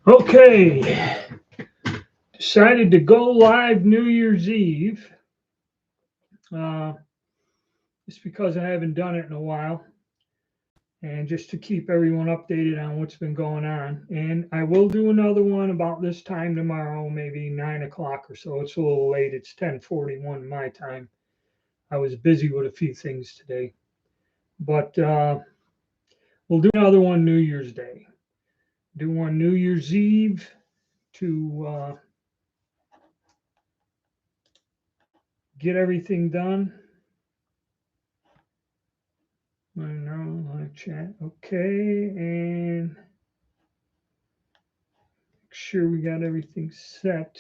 Okay, decided to go live New Year's Eve, uh, just because I haven't done it in a while, and just to keep everyone updated on what's been going on. And I will do another one about this time tomorrow, maybe 9 o'clock or so. It's a little late. It's 10:41 my time. I was busy with a few things today, but we'll do another one New Year's Day. Do one New Year's Eve to get everything done. I know, I chat. Okay, and make sure we got everything set.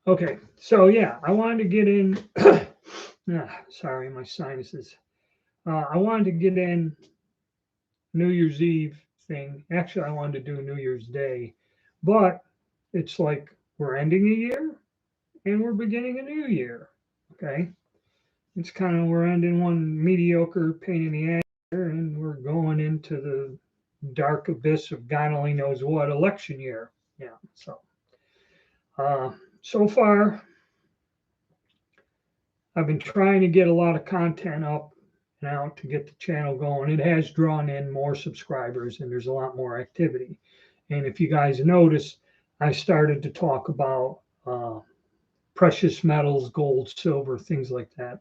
Okay, so yeah, I wanted to get in. Sorry, my sinuses. I wanted to get in New Year's Eve thing. Actually, I wanted to do New Year's Day, but it's like we're ending a year and we're beginning a new year. Okay, it's kind of we're ending one mediocre pain in the ass year and we're going into the dark abyss of God only knows what election year. Yeah. Uh, so far, I've been trying to get a lot of content up and out to get the channel going. It has drawn in more subscribers and there's a lot more activity. And if you guys notice, I started to talk about precious metals, gold, silver, things like that.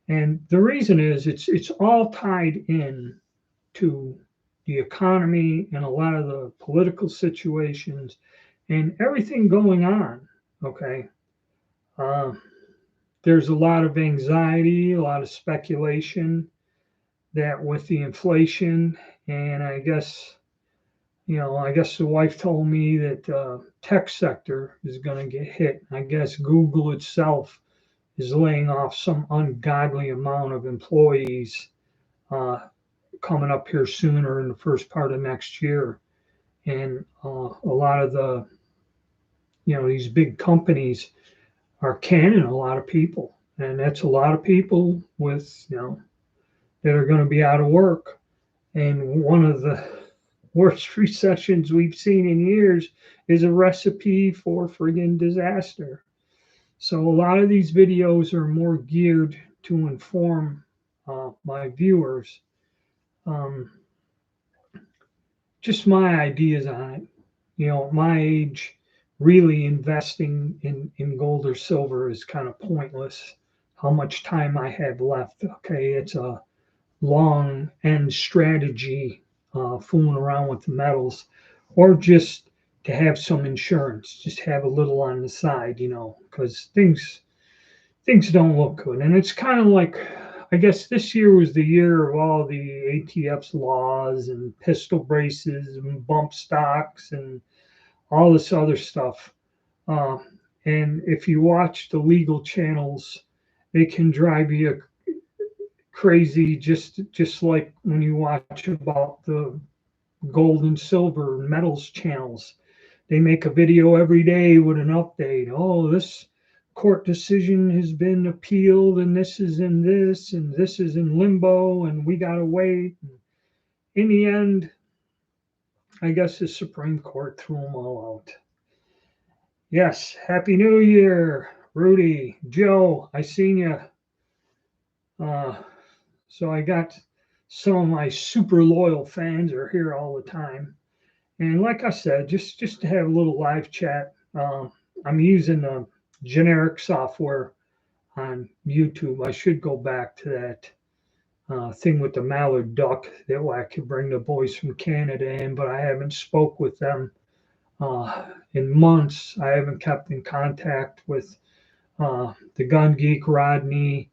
And the reason is it's all tied in to the economy and a lot of the political situations and everything going on. Okay. Uh, there's a lot of anxiety, a lot of speculation that with the inflation, and I guess the wife told me that tech sector is going to get hit. I guess Google itself is laying off some ungodly amount of employees uh, coming up here sooner in the first part of next year. And a lot of these big companies are canning a lot of people. And that's a lot of people that are going to be out of work. And one of the worst recessions we've seen in years is a recipe for friggin' disaster. So a lot of these videos are more geared to inform my viewers. Um, just my ideas on it. At my age, really investing in gold or silver is kind of pointless. How much time I have left. Okay, it's a long end strategy, fooling around with the metals, or just to have some insurance, just have a little on the side, because things don't look good. And it's kind of like, I guess this year was the year of all the ATF's laws and pistol braces and bump stocks and all this other stuff. Uh, and if you watch the legal channels, they can drive you crazy, just like when you watch about the gold and silver metals channels. They make a video every day with an update. Oh, this court decision has been appealed, and this is in this, and this is in limbo, and we got to wait. In the end, I guess the Supreme Court threw them all out. Yes, Happy New Year, Rudy, Joe. I seen you. Uh, so I got some of my super loyal fans are here all the time. And like I said, just to have a little live chat, I'm using a generic software on YouTube. I should go back to that thing with the mallard duck that way I could bring the boys from Canada in, but I haven't spoke with them in months. I haven't kept in contact with the gun geek Rodney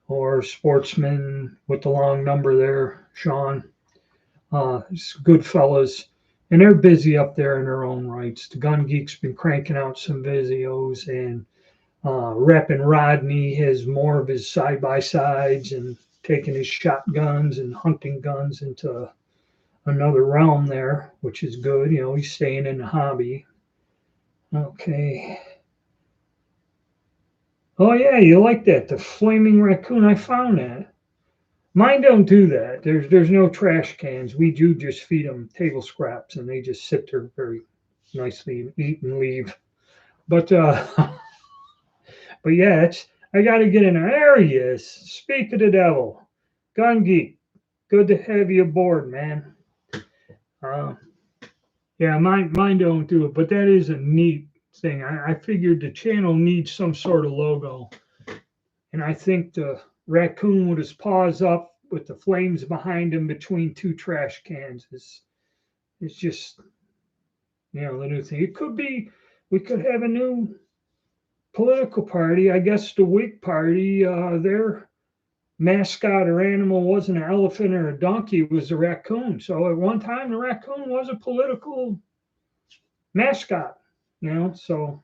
or sportsman with the long number there, Sean. Good fellas, and they're busy up there in their own rights. The Gun Geek's been cranking out some videos, and Reppin' Rodney has more of his side by sides and taking his shotguns and hunting guns into another realm there, which is good. He's staying in the hobby. Okay. Oh yeah, you like that? The flaming raccoon. I found that. Mine don't do that. There's no trash cans. We do just feed them table scraps, and they just sit there very nicely, eat and leave. But but yeah, it's I got to get in there. There he is. Speak of the devil, Gun Geek. Good to have you aboard, man. Uh, yeah, mine don't do it, but that is a neat thing. I figured the channel needs some sort of logo, and I think the raccoon with his paws up with the flames behind him between two trash cans is just the new thing. It could be we could have a new political party. I guess the Whig Party, their mascot or animal wasn't an elephant or a donkey, it was a raccoon. So at one time, the raccoon was a political mascot, so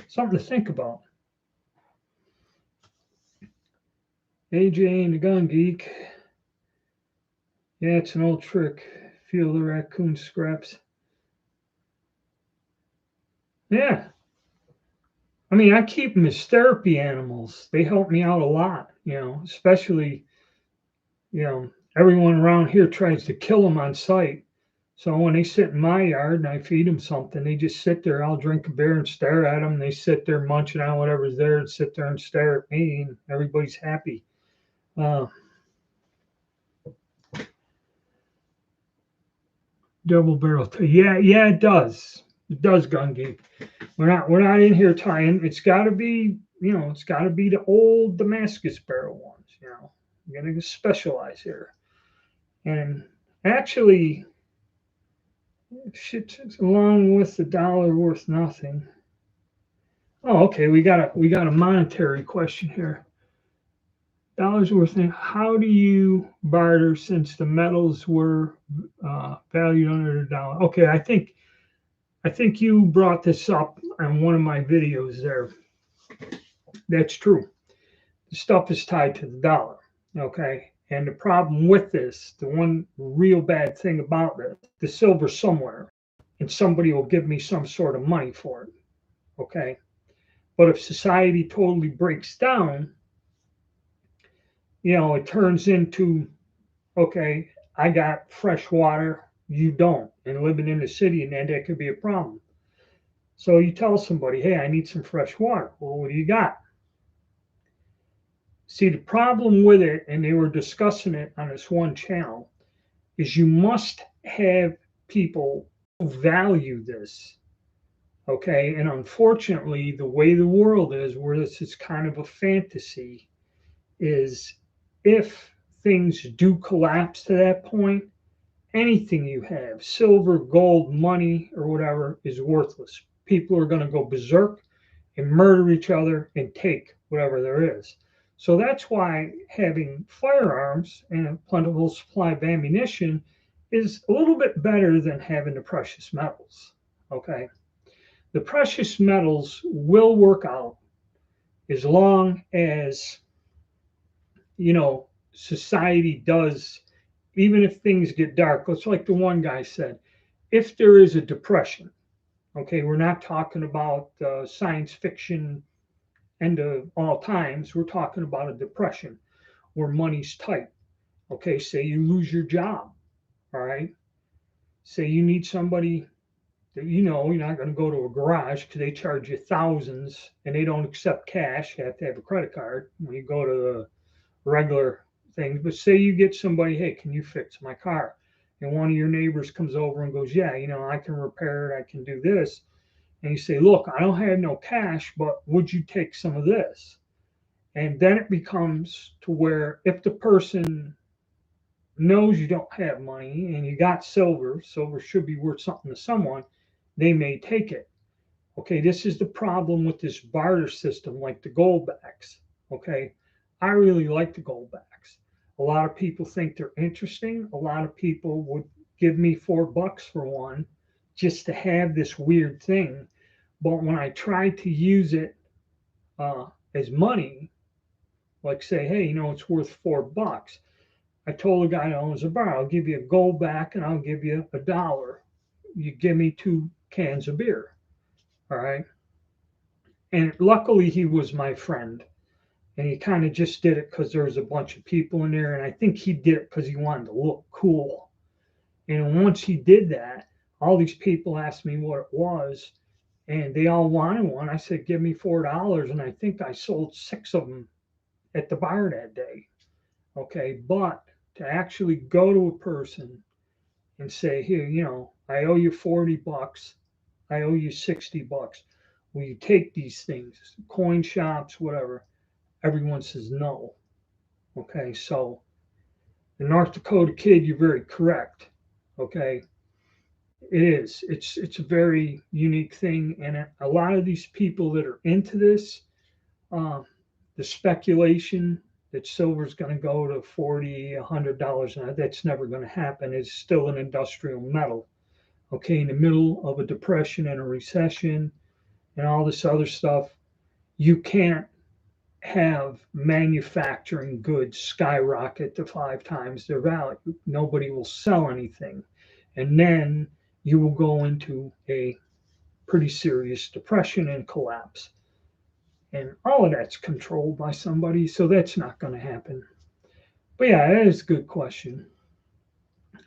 something to think about. AJ and the Gun Geek. Yeah, it's an old trick. Feel the raccoon scraps. Yeah. I mean, I keep them as therapy animals. They help me out a lot, especially, everyone around here tries to kill them on sight. So when they sit in my yard and I feed them something, they just sit there. I'll drink a beer and stare at them. They sit there munching on whatever's there and sit there and stare at me, and everybody's happy. Uh, Double barrel. Yeah, yeah, it does. It does, Gun Geek. We're not in here tying. It's got to be, it's got to be the old Damascus barrel ones. We're gonna specialize here. And actually, shit, along with the dollar worth nothing. Oh, okay. We got a monetary question here. Dollars worth. How do you barter since the metals were valued under the dollar? Okay, I think you brought this up on one of my videos there. That's true. The stuff is tied to the dollar. Okay. And the problem with this, the one real bad thing about this, the silver's somewhere and somebody will give me some sort of money for it. Okay. But if society totally breaks down, it turns into, okay, I got fresh water, you don't. And living in the city, and that could be a problem. So you tell somebody, hey, I need some fresh water. Well, what do you got? See, the problem with it, and they were discussing it on this one channel, is you must have people who value this. Okay. And unfortunately, the way the world is, where this is kind of a fantasy, is if things do collapse to that point, anything you have, silver, gold, money, or whatever, is worthless. People are going to go berserk and murder each other and take whatever there is. So that's why having firearms and a plentiful supply of ammunition is a little bit better than having the precious metals. Okay. The precious metals will work out as long as, society does, even if things get dark. It's like the one guy said, if there is a depression, okay, we're not talking about science fiction end of all times. We're talking about a depression where money's tight. Okay, say you lose your job. All right. Say you need somebody that you're not going to go to a garage because they charge you thousands and they don't accept cash. You have to have a credit card when you go to the regular things. But say you get somebody, hey, can you fix my car? And one of your neighbors comes over and goes, yeah, I can repair it. I can do this. And you say, look, I don't have no cash, but would you take some of this? And then it becomes to where if the person knows you don't have money and you got silver should be worth something to someone, they may take it. Okay, this is the problem with this barter system, like the goldbacks. Okay, I really like the goldbacks. A lot of people think they're interesting. A lot of people would give me $4 for one just to have this weird thing. But when I tried to use it as money, like say, hey, it's worth $4. I told the guy that owns the bar, I'll give you a gold back and I'll give you $1. You give me 2 cans of beer. All right. And luckily he was my friend. and he kind of just did it because there was a bunch of people in there, and I think he did it because he wanted to look cool. And once he did that, all these people asked me what it was, and they all wanted one. I said, "Give me $4," and I think I sold 6 of them at the bar that day. Okay, but to actually go to a person and say, "Here, I owe you $40, I owe you $60. Will you take these things?" Coin shops, whatever. Everyone says no. Okay, so the North Dakota kid, you're very correct. Okay, it is. It's a very unique thing, and a lot of these people that are into this, uh, the speculation that silver's going to go to 40, $100 an ounce, that's never going to happen. It's still an industrial metal. Okay, in the middle of a depression and a recession and all this other stuff, you can't have manufacturing goods skyrocket to 5 times their value. Nobody will sell anything. And then you will go into a pretty serious depression and collapse. And all of that's controlled by somebody, so that's not going to happen. But yeah, that is a good question.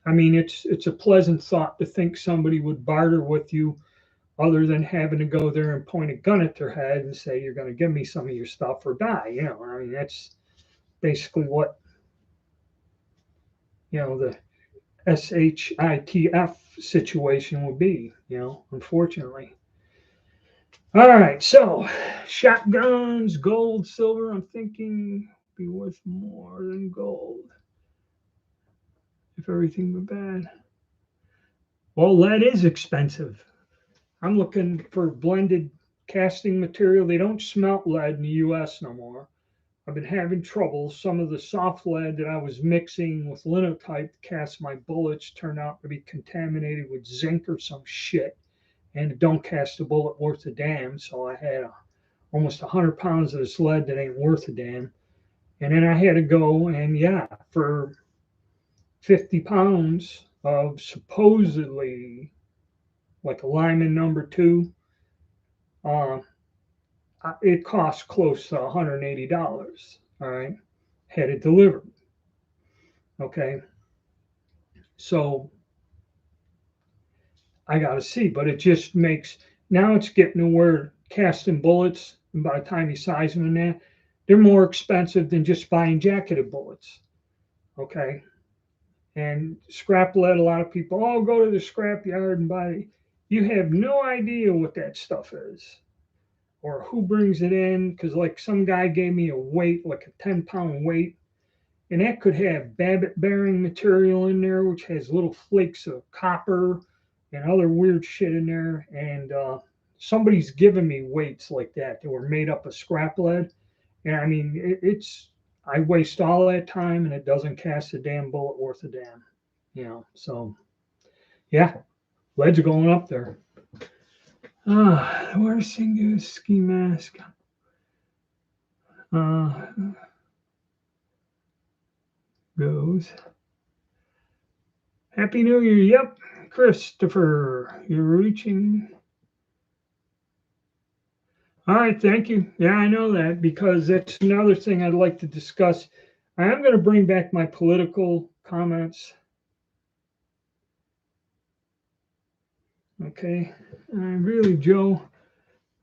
I mean, it's a pleasant thought to think somebody would barter with you other than having to go there and point a gun at their head and say, "You're going to give me some of your stuff or die." I mean, that's basically what, the SHITF situation would be, unfortunately. All right, so shotguns, gold, silver, I'm thinking be worth more than gold if everything went bad. Well, lead is expensive. I'm looking for blended casting material. They don't smelt lead in the US no more. I've been having trouble. Some of the soft lead that I was mixing with linotype to cast my bullets turned out to be contaminated with zinc or some shit, and it don't cast a bullet worth a damn. So I had almost 100 pounds of this lead that ain't worth a damn. And then I had to go and, for 50 pounds of supposedly like a Lyman number 2, uh, it cost close to $180. All right, had it delivered. Okay, so I got to see, but it just makes, now it's getting to where casting bullets, and by the time you size them in that, they're more expensive than just buying jacketed bullets. Okay, and scrap lead, a lot of people, oh, go to the scrap yard and buy it. You have no idea what that stuff is or who brings it in, because like some guy gave me a weight, like a 10-pound weight, and that could have Babbitt bearing material in there, which has little flakes of copper and other weird shit in there. And somebody's given me weights like that were made up of scrap lead. And I mean, I waste all that time and it doesn't cast a damn bullet worth a damn, So, yeah, lead's going up there. Where's Singu's ski mask? Goes. Happy New Year. Yep, Christopher, you're reaching. All right, thank you. Yeah, I know that, because that's another thing I'd like to discuss. I am going to bring back my political comments. Okay, really, Joe,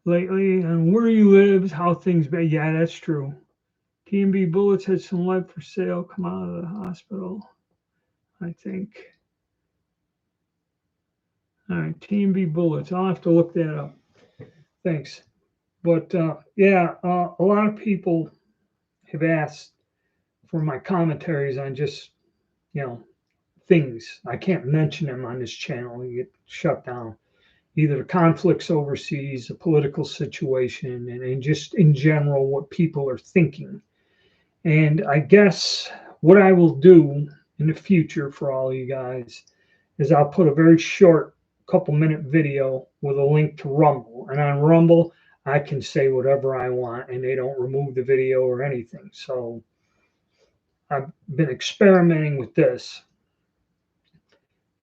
lately, and where you live, how things be. Yeah, that's true. T&B Bullets had some lead for sale come out of the hospital, I think. All right, T&B Bullets. I'll have to look that up. Thanks. But a lot of people have asked for my commentaries on just, things. I can't mention them on this channel. You get shut down. Either the conflicts overseas, the political situation, and just in general what people are thinking. And I guess what I will do in the future for all you guys is I'll put a very short couple-minute video with a link to Rumble. And on Rumble, I can say whatever I want and they don't remove the video or anything. So I've been experimenting with this.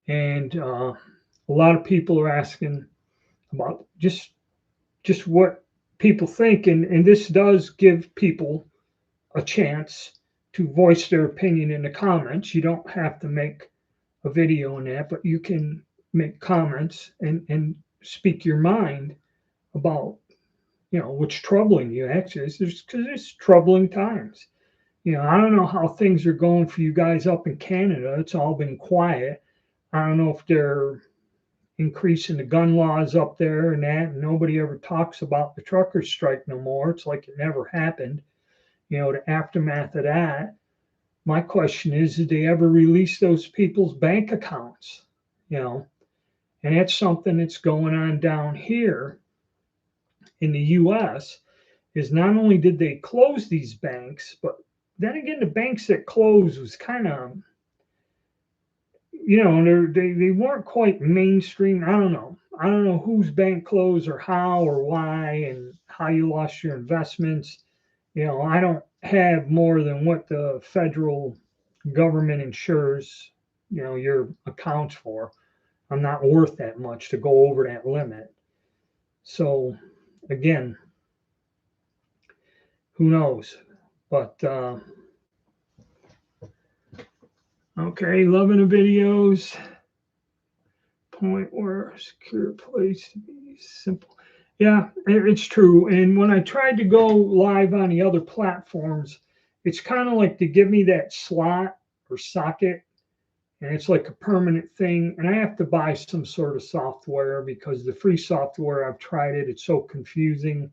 And a lot of people are asking about just what people think. And this does give people a chance to voice their opinion in the comments. You don't have to make a video on that, but you can make comments and speak your mind about, what's troubling you. Actually, because it's troubling times. I don't know how things are going for you guys up in Canada. It's all been quiet. I don't know if they're increasing the gun laws up there and that. And nobody ever talks about the truckers' strike no more. It's like it never happened. The aftermath of that. My question is, did they ever release those people's bank accounts? And that's something that's going on down here in the U.S. is not only did they close these banks, but then again, the banks that closed was kind of, they weren't quite mainstream. I don't know whose bank closed or how or why and how you lost your investments. I don't have more than what the federal government insures, your accounts for. I'm not worth that much to go over that limit. So again, who knows? But okay, loving the videos. Point where secure place to be simple. Yeah, it's true. And when I tried to go live on the other platforms, it's kind of like to give me that slot or socket, and it's like a permanent thing. And I have to buy some sort of software because the free software, I've tried it, it's so confusing.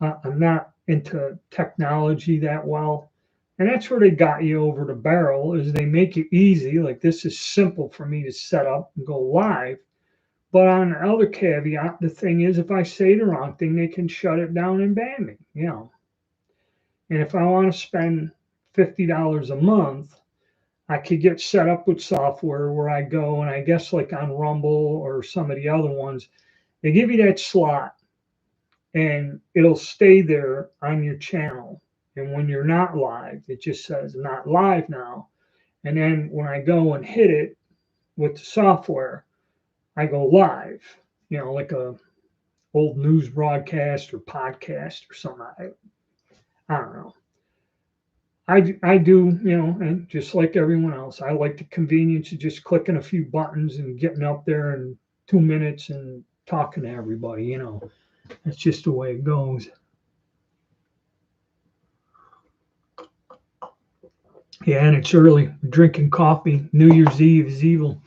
I'm not into technology that well. And that's where they got you over the barrel, is they make it easy. Like, this is simple for me to set up and go live. But on the other caveat, the thing is, if I say the wrong thing, they can shut it down and ban me, And if I want to spend $50 a month, I could get set up with software where I go, and I guess like on Rumble or some of the other ones, they give you that slot and it'll stay there on your channel. And when you're not live, it just says not live now. And then when I go and hit it with the software, I go live, like a old news broadcast or podcast or something. I don't know. I do, and just like everyone else, I like the convenience of just clicking a few buttons and getting up there in 2 minutes and talking to everybody, That's just the way it goes. Yeah, and it's early. Drinking coffee. New Year's Eve is evil.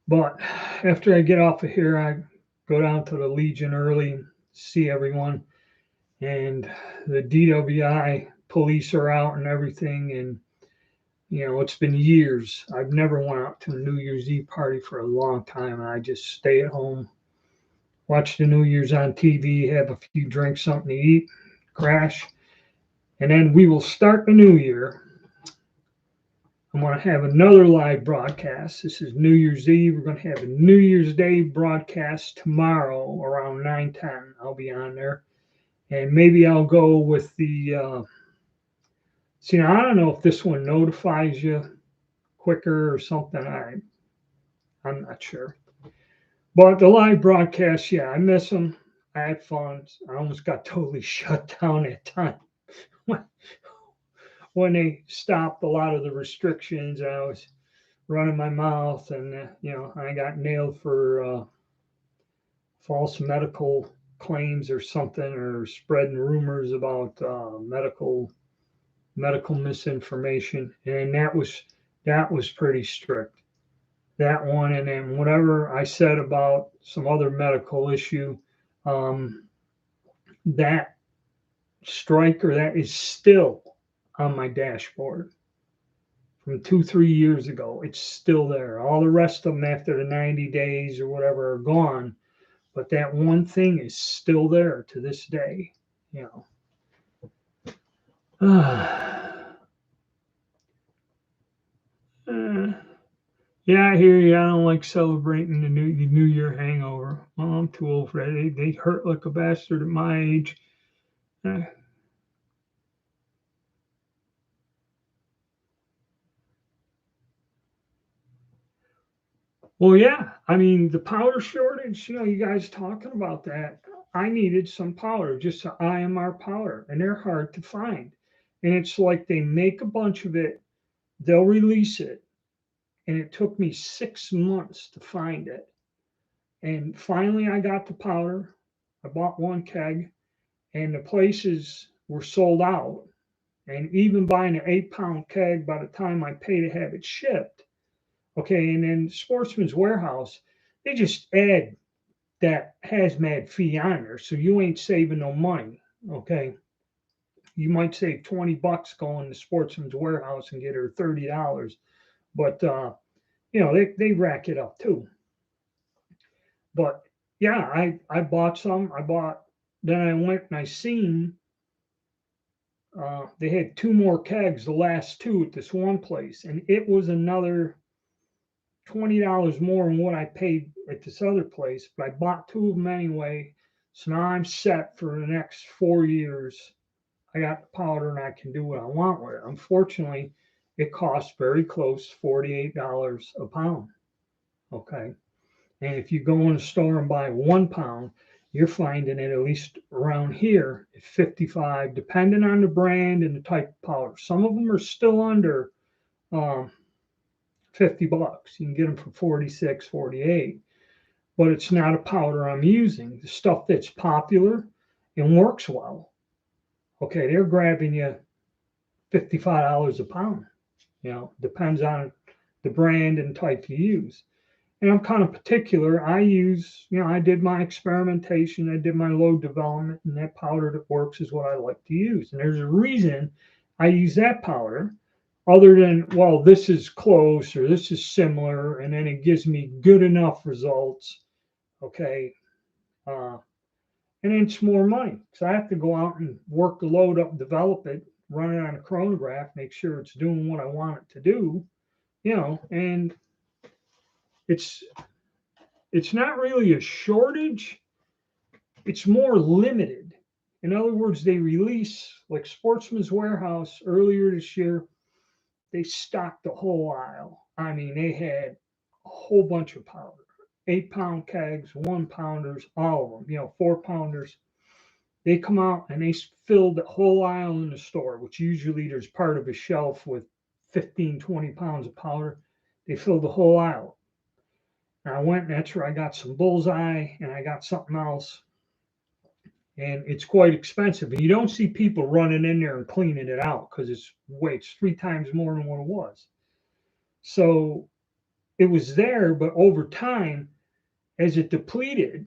But after I get off of here, I go down to the Legion early, see everyone. And the DWI police are out and everything. And, it's been years. I've never went out to a New Year's Eve party for a long time. I just stay at home, watch the New Year's on TV, have a few drinks, something to eat, crash. And then we will start the new year. I'm going to have another live broadcast. This is New Year's Eve. We're going to have a New Year's Day broadcast tomorrow around 9:10. I'll be on there. And maybe I'll go with the, I don't know if this one notifies you quicker or something. I'm not sure. But the live broadcast, yeah, I miss them. I had fun. I almost got totally shut down at time. When they stopped a lot of the restrictions, I was running my mouth, and I got nailed for false medical claims or something, or spreading rumors about medical misinformation, and that was pretty strict. That one, and then whatever I said about some other medical issue, that strike or that is still on my dashboard from 2-3 years ago. It's still there. All the rest of them after the 90 days or whatever are gone, but that one thing is still there to this day. Yeah, I hear you. I don't like celebrating the New Year hangover. Well, I'm too old for that. They hurt like a bastard at my age. Well, yeah. I mean, the powder shortage, you guys talking about that. I needed some powder, just an IMR powder, and they're hard to find. And it's like they make a bunch of it, they'll release it, and it took me 6 months to find it. And finally, I got the powder. I bought one keg, and the places were sold out. And even buying an 8 pound keg, by the time I pay to have it shipped, okay, and then Sportsman's Warehouse, they just add that hazmat fee on there, so you ain't saving no money. Okay, you might save $20 going to Sportsman's Warehouse and get her $30, but they rack it up too. But yeah, I bought some. Then I went and I seen they had two more kegs, the last two at this one place, and it was another $20 more than what I paid at this other place. But I bought two of them anyway, so now I'm set for the next 4 years. I got the powder and I can do what I want with it. Unfortunately, it costs very close $48 a pound. Okay. And if you go in a store and buy 1 pound, you're finding it at least around here at 55, depending on the brand and the type of powder. Some of them are still under $50. You can get them for 46, 48, but it's not a powder I'm using. The stuff that's popular and works well. Okay, they're grabbing you $55 a pound. Depends on the brand and type you use. And I'm kind of particular. I did my experimentation, I did my load development, and that powder that works is what I like to use. And there's a reason I use that powder, other than, well, this is close or this is similar, and then it gives me good enough results. Okay. And then it's more money because I have to go out and work the load up, develop it, run it on a chronograph, make sure it's doing what I want it to do, and it's not really a shortage. It's more limited. In other words, they release, like Sportsman's Warehouse earlier this year, they stocked the whole aisle. I mean, they had a whole bunch of powder, 8 pound kegs, 1 pounders, all of them, 4 pounders. They come out and they filled the whole aisle in the store, which usually there's part of a shelf with 15, 20 pounds of powder. They filled the whole aisle. And I went, and that's where I got some Bullseye, and I got something else. And it's quite expensive. And you don't see people running in there and cleaning it out because it's 3 times more than what it was. So it was there, but over time, as it depleted,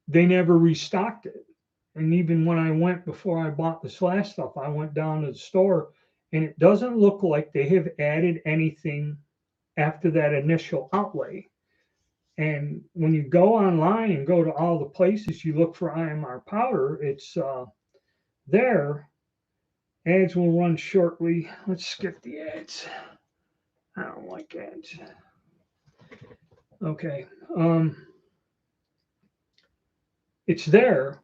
they never restocked it. And even when I went, before I bought this last stuff, I went down to the store, and it doesn't look like they have added anything after that initial outlay. And when you go online and go to all the places you look for IMR powder, it's there. Ads will run shortly. Let's skip the ads. I don't like ads. Okay. It's there,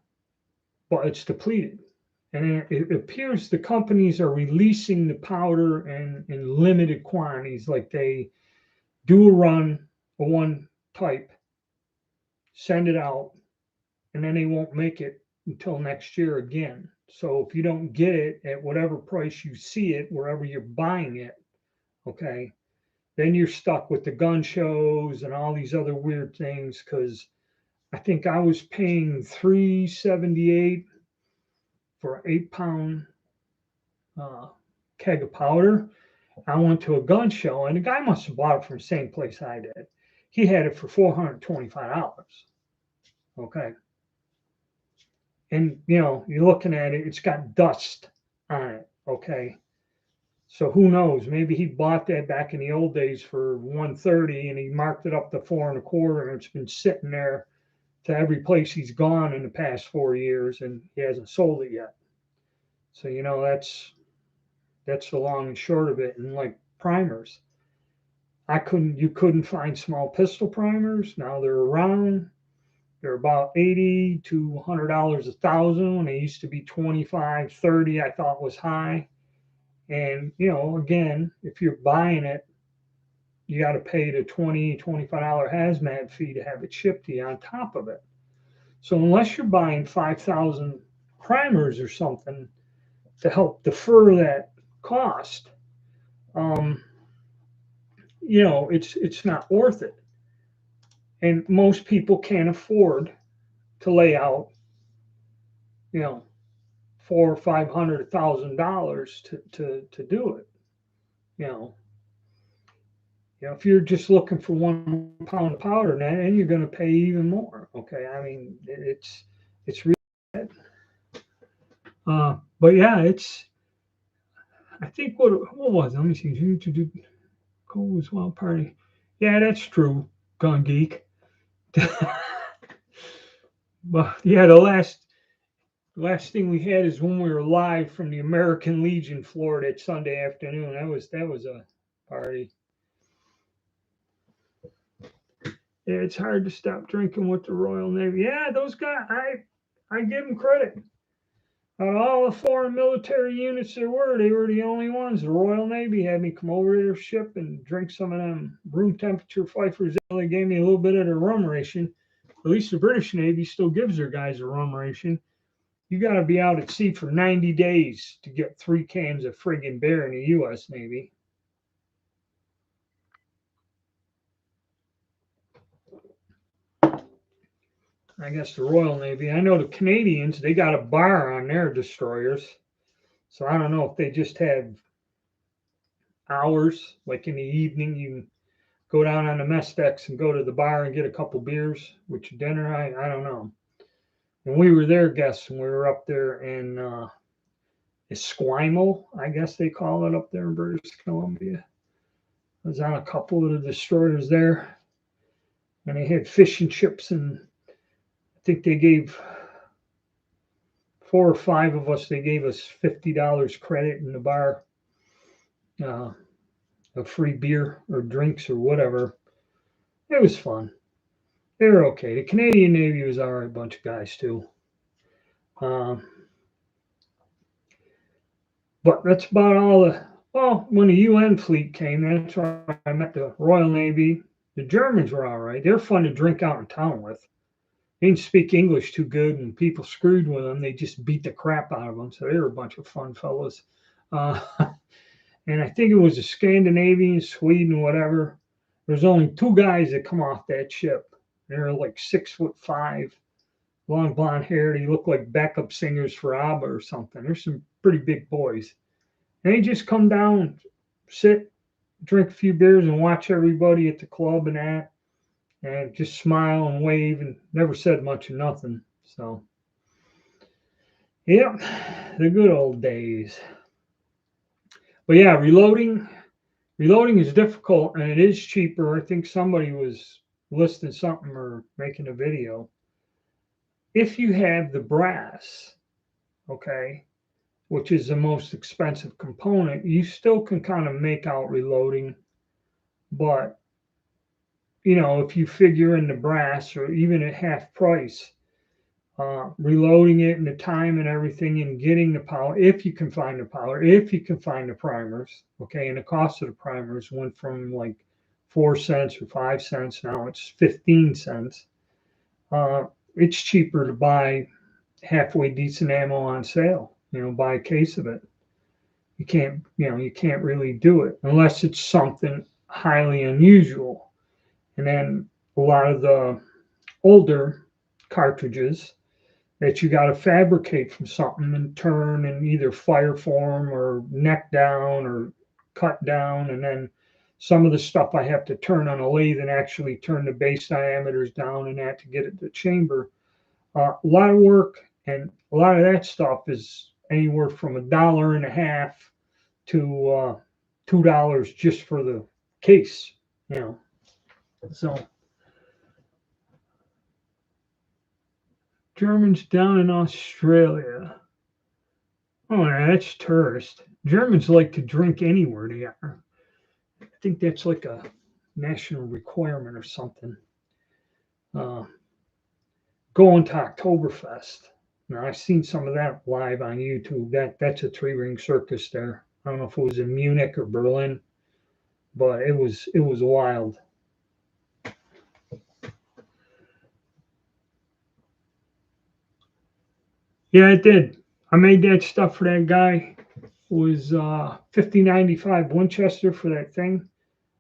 but it's depleted. And it appears the companies are releasing the powder in limited quantities, like they do a run, a one type, send it out, and then they won't make it until next year again. So if you don't get it at whatever price you see it, wherever you're buying it, okay, then you're stuck with the gun shows and all these other weird things. Because I think I was paying $3.78 for an 8 pound keg of powder. I went to a gun show, and the guy must have bought it from the same place I did. He had it for $425. Okay. And you're looking at it, it's got dust on it. Okay. So who knows? Maybe he bought that back in the old days for $130, and he marked it up to $4.25, and it's been sitting there to every place he's gone in the past 4 years, and he hasn't sold it yet. So that's the long and short of it. And like primers, you couldn't find small pistol primers. Now they're around. They're about $80 to $100 a thousand, when they used to be 25, 30, I thought was high. And, again, if you're buying it, you got to pay the $20, $25 hazmat fee to have it shipped to you on top of it. So unless you're buying 5,000 primers or something to help defer that cost, um, it's not worth it. And most people can't afford to lay out, you know, four or $500,000 to do it. You know, if you're just looking for 1 pound of powder, then you're going to pay even more. Okay, I mean it's really bad. But yeah, I think what was it? Let me see. Cole's Wild Party. Yeah, that's true. Gun geek. But yeah, the last thing we had is when we were live from the American Legion, Florida, at Sunday afternoon. That was a party. Yeah, it's hard to stop drinking with the Royal Navy. Yeah, those guys, I give them credit. Out of all the foreign military units there were, they were the only ones. The Royal Navy had me come over to their ship and drink some of them room temperature Pfeiffer's. They gave me a little bit of their rum ration. At least the British Navy still gives their guys a rum ration. You got to be out at sea for 90 days to get 3 cans of friggin' beer in the U.S. Navy. I guess the Royal Navy. I know the Canadians, they got a bar on their destroyers. So I don't know if they just have hours, like in the evening, you go down on the mess decks and go to the bar and get a couple beers with your dinner. I don't know. And we were their guests when we were up there in Esquimalt, I guess they call it up there in British Columbia. I was on a couple of the destroyers there, and they had fish and chips, and I think they gave 4 or 5 of us. They gave us $50 credit in the bar, a free beer or drinks or whatever. It was fun. They were okay. The Canadian Navy was all right bunch of guys too. Um, but that's about all the. Well, when the UN fleet came, that's where I met the Royal Navy. The Germans were all right. They're fun to drink out in town with. They didn't speak English too good, and people screwed with them. They just beat the crap out of them. So they were a bunch of fun fellows. Uh, and I think it was the Scandinavian, Sweden, whatever. There's only 2 guys that come off that ship. They're like 6'5", long blonde hair. They look like backup singers for ABBA or something. There's some pretty big boys. And they just come down, sit, drink a few beers, and watch everybody at the club and that, and just smile and wave, and never said much of nothing. So, yeah, the good old days. But yeah, reloading is difficult, and it is cheaper. I think somebody was listing something or making a video. If you have the brass, okay, which is the most expensive component, you still can kind of make out reloading. But, if you figure in the brass or even at half price, reloading it and the time and everything and getting the power, if you can find the power, if you can find the primers, okay, and the cost of the primers went from like 4 cents or 5 cents, now it's 15 cents. It's cheaper to buy halfway decent ammo on sale, buy a case of it. You can't really do it unless it's something highly unusual. And then a lot of the older cartridges that you got to fabricate from something and turn and either fire form or neck down or cut down. And then some of the stuff I have to turn on a lathe and actually turn the base diameters down and that to get it to chamber. A lot of work, and a lot of that stuff is anywhere from $1.50 to $2 just for the case, So Germans down in Australia. Oh, that's tourist. Germans like to drink anywhere they are. I think that's like a national requirement or something. Going to Oktoberfest. Now I've seen some of that live on YouTube. That's a 3-ring circus there. I don't know if it was in Munich or Berlin, but it was wild. Yeah, it did. I made that stuff for that guy. It was 5095 Winchester for that thing.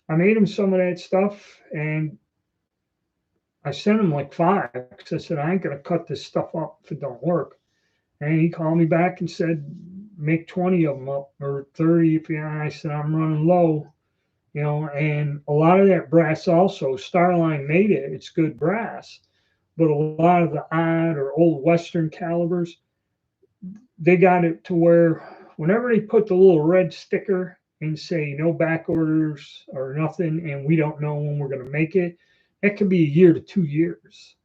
I made him some of that stuff, and I sent him like five because I said I ain't gonna cut this stuff up if it don't work. And he called me back and said, make 20 of them up or 30 if you. I said I'm running low, and a lot of that brass also. Starline made it. It's good brass, but a lot of the odd or old Western calibers, they got it to where whenever they put the little red sticker and say no back orders or nothing, and we don't know when we're going to make it, that could be a year to 2 years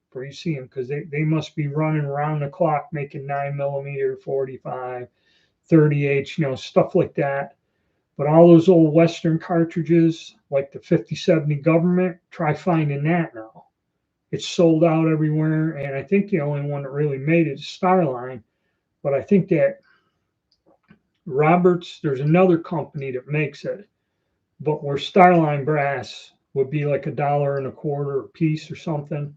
before you see them because they must be running around the clock making 9mm, 45, 30H, stuff like that. But all those old Western cartridges, like the 5070 government, try finding that now. It's sold out everywhere, and I think the only one that really made it is Starline. But I think that Roberts, there's another company that makes it, but where Starline brass would be like $1.25 a piece or something.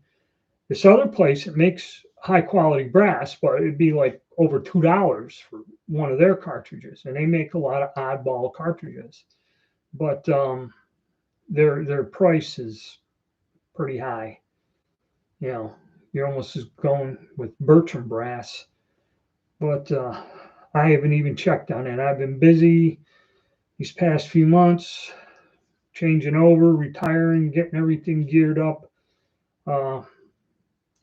This other place, it makes high quality brass, but it'd be like over $2 for one of their cartridges, and they make a lot of oddball cartridges. But their price is pretty high. You're almost as going with Bertram brass, but I haven't even checked on it. I've been busy these past few months, changing over, retiring, getting everything geared up. Uh,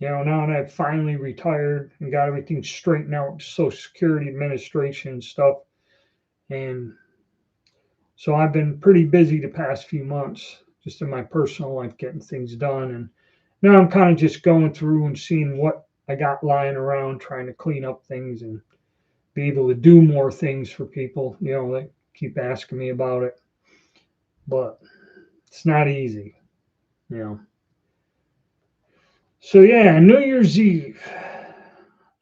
now that I've finally retired and got everything straightened out, Social Security Administration and stuff, and so I've been pretty busy the past few months, just in my personal life, getting things done. And now I'm kind of just going through and seeing what I got lying around, trying to clean up things and be able to do more things for people, that keep asking me about it. But it's not easy, you know. So yeah, New Year's Eve.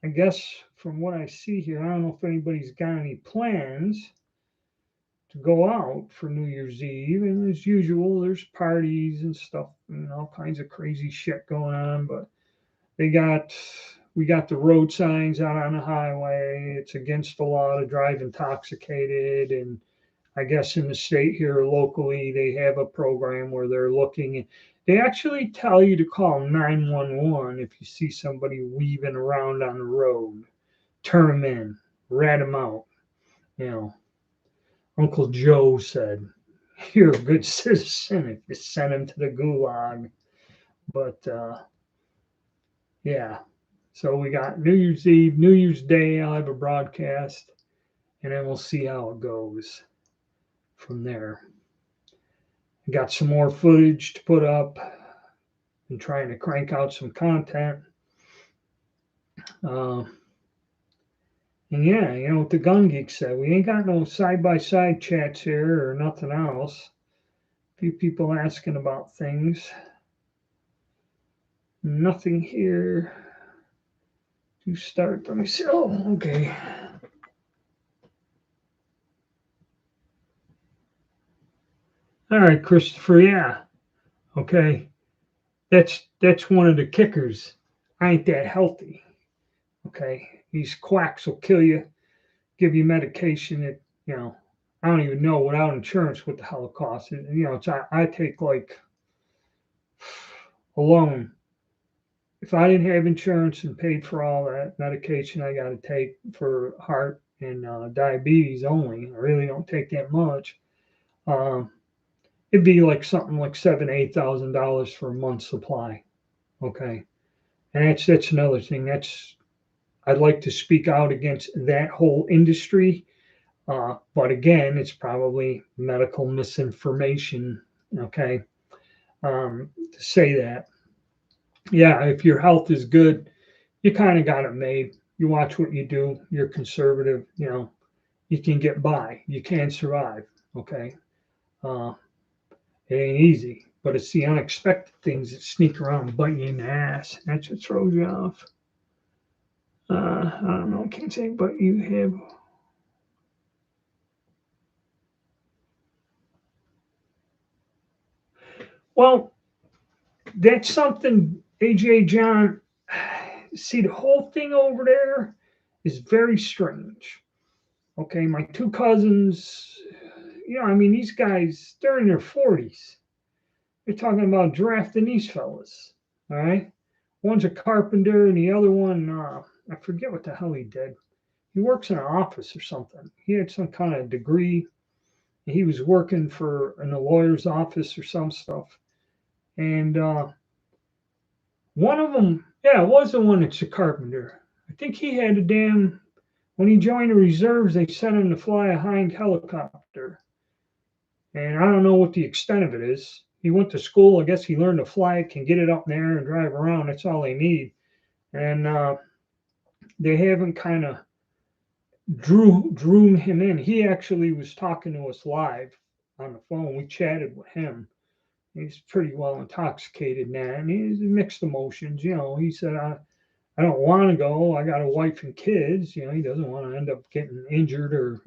I guess from what I see here, I don't know if anybody's got any plans to go out for New Year's Eve. And as usual, there's parties and stuff and all kinds of crazy shit going on. But we got the road signs out on the highway. It's against the law to drive intoxicated. And I guess in the state here locally, they have a program where they're looking. They actually tell you to call 911 if you see somebody weaving around on the road. Turn them in, rat them out. Uncle Joe said, "You're a good citizen if you send him to the gulag." But yeah, so we got New Year's Eve, New Year's Day. I'll have a broadcast, and then we'll see how it goes from there. I got some more footage to put up and trying to crank out some content. Uh, and yeah, what the Gun Geek said, we ain't got no side-by-side chats here or nothing else. A few people asking about things. Nothing here to start. Let me see. Oh, okay. All right, Christopher. Yeah. Okay. That's one of the kickers. I ain't that healthy. Okay. These quacks will kill you, give you medication that, I don't even know without insurance what the hell it costs. I take like alone. If I didn't have insurance and paid for all that medication I got to take for heart and diabetes only, I really don't take that much. It'd be like something like $7,000-8,000 for a month's supply. Okay, and that's another thing. I'd like to speak out against that whole industry, but again, it's probably medical misinformation. Okay, to say that. Yeah, if your health is good, you kind of got it made. You watch what you do. You're conservative. You can get by. You can survive. Okay. Uh, It ain't easy, but it's the unexpected things that sneak around and bite you in the ass. That's what throws you off. I don't know. I can't say, but you have. Well, that's something, AJ John. See, the whole thing over there, is very strange. Okay, my two cousins, I mean, these guys, they're in their 40s. They're talking about drafting these fellas. All right. One's a carpenter, and the other one, I forget what the hell he did. He works in an office or something. He had some kind of degree. He was working in a lawyer's office or some stuff. And one of them, yeah, it was the one that's a carpenter. I think he had when he joined the reserves, they sent him to fly a Hind helicopter. And I don't know what the extent of it is. He went to school. I guess he learned to fly it, can get it up in the air and drive around. That's all they need. And they haven't kind of drew him in. He actually was talking to us live on the phone. We chatted with him. He's pretty well intoxicated now, and he's mixed emotions. He said, I don't want to go. I got a wife and kids. He doesn't want to end up getting injured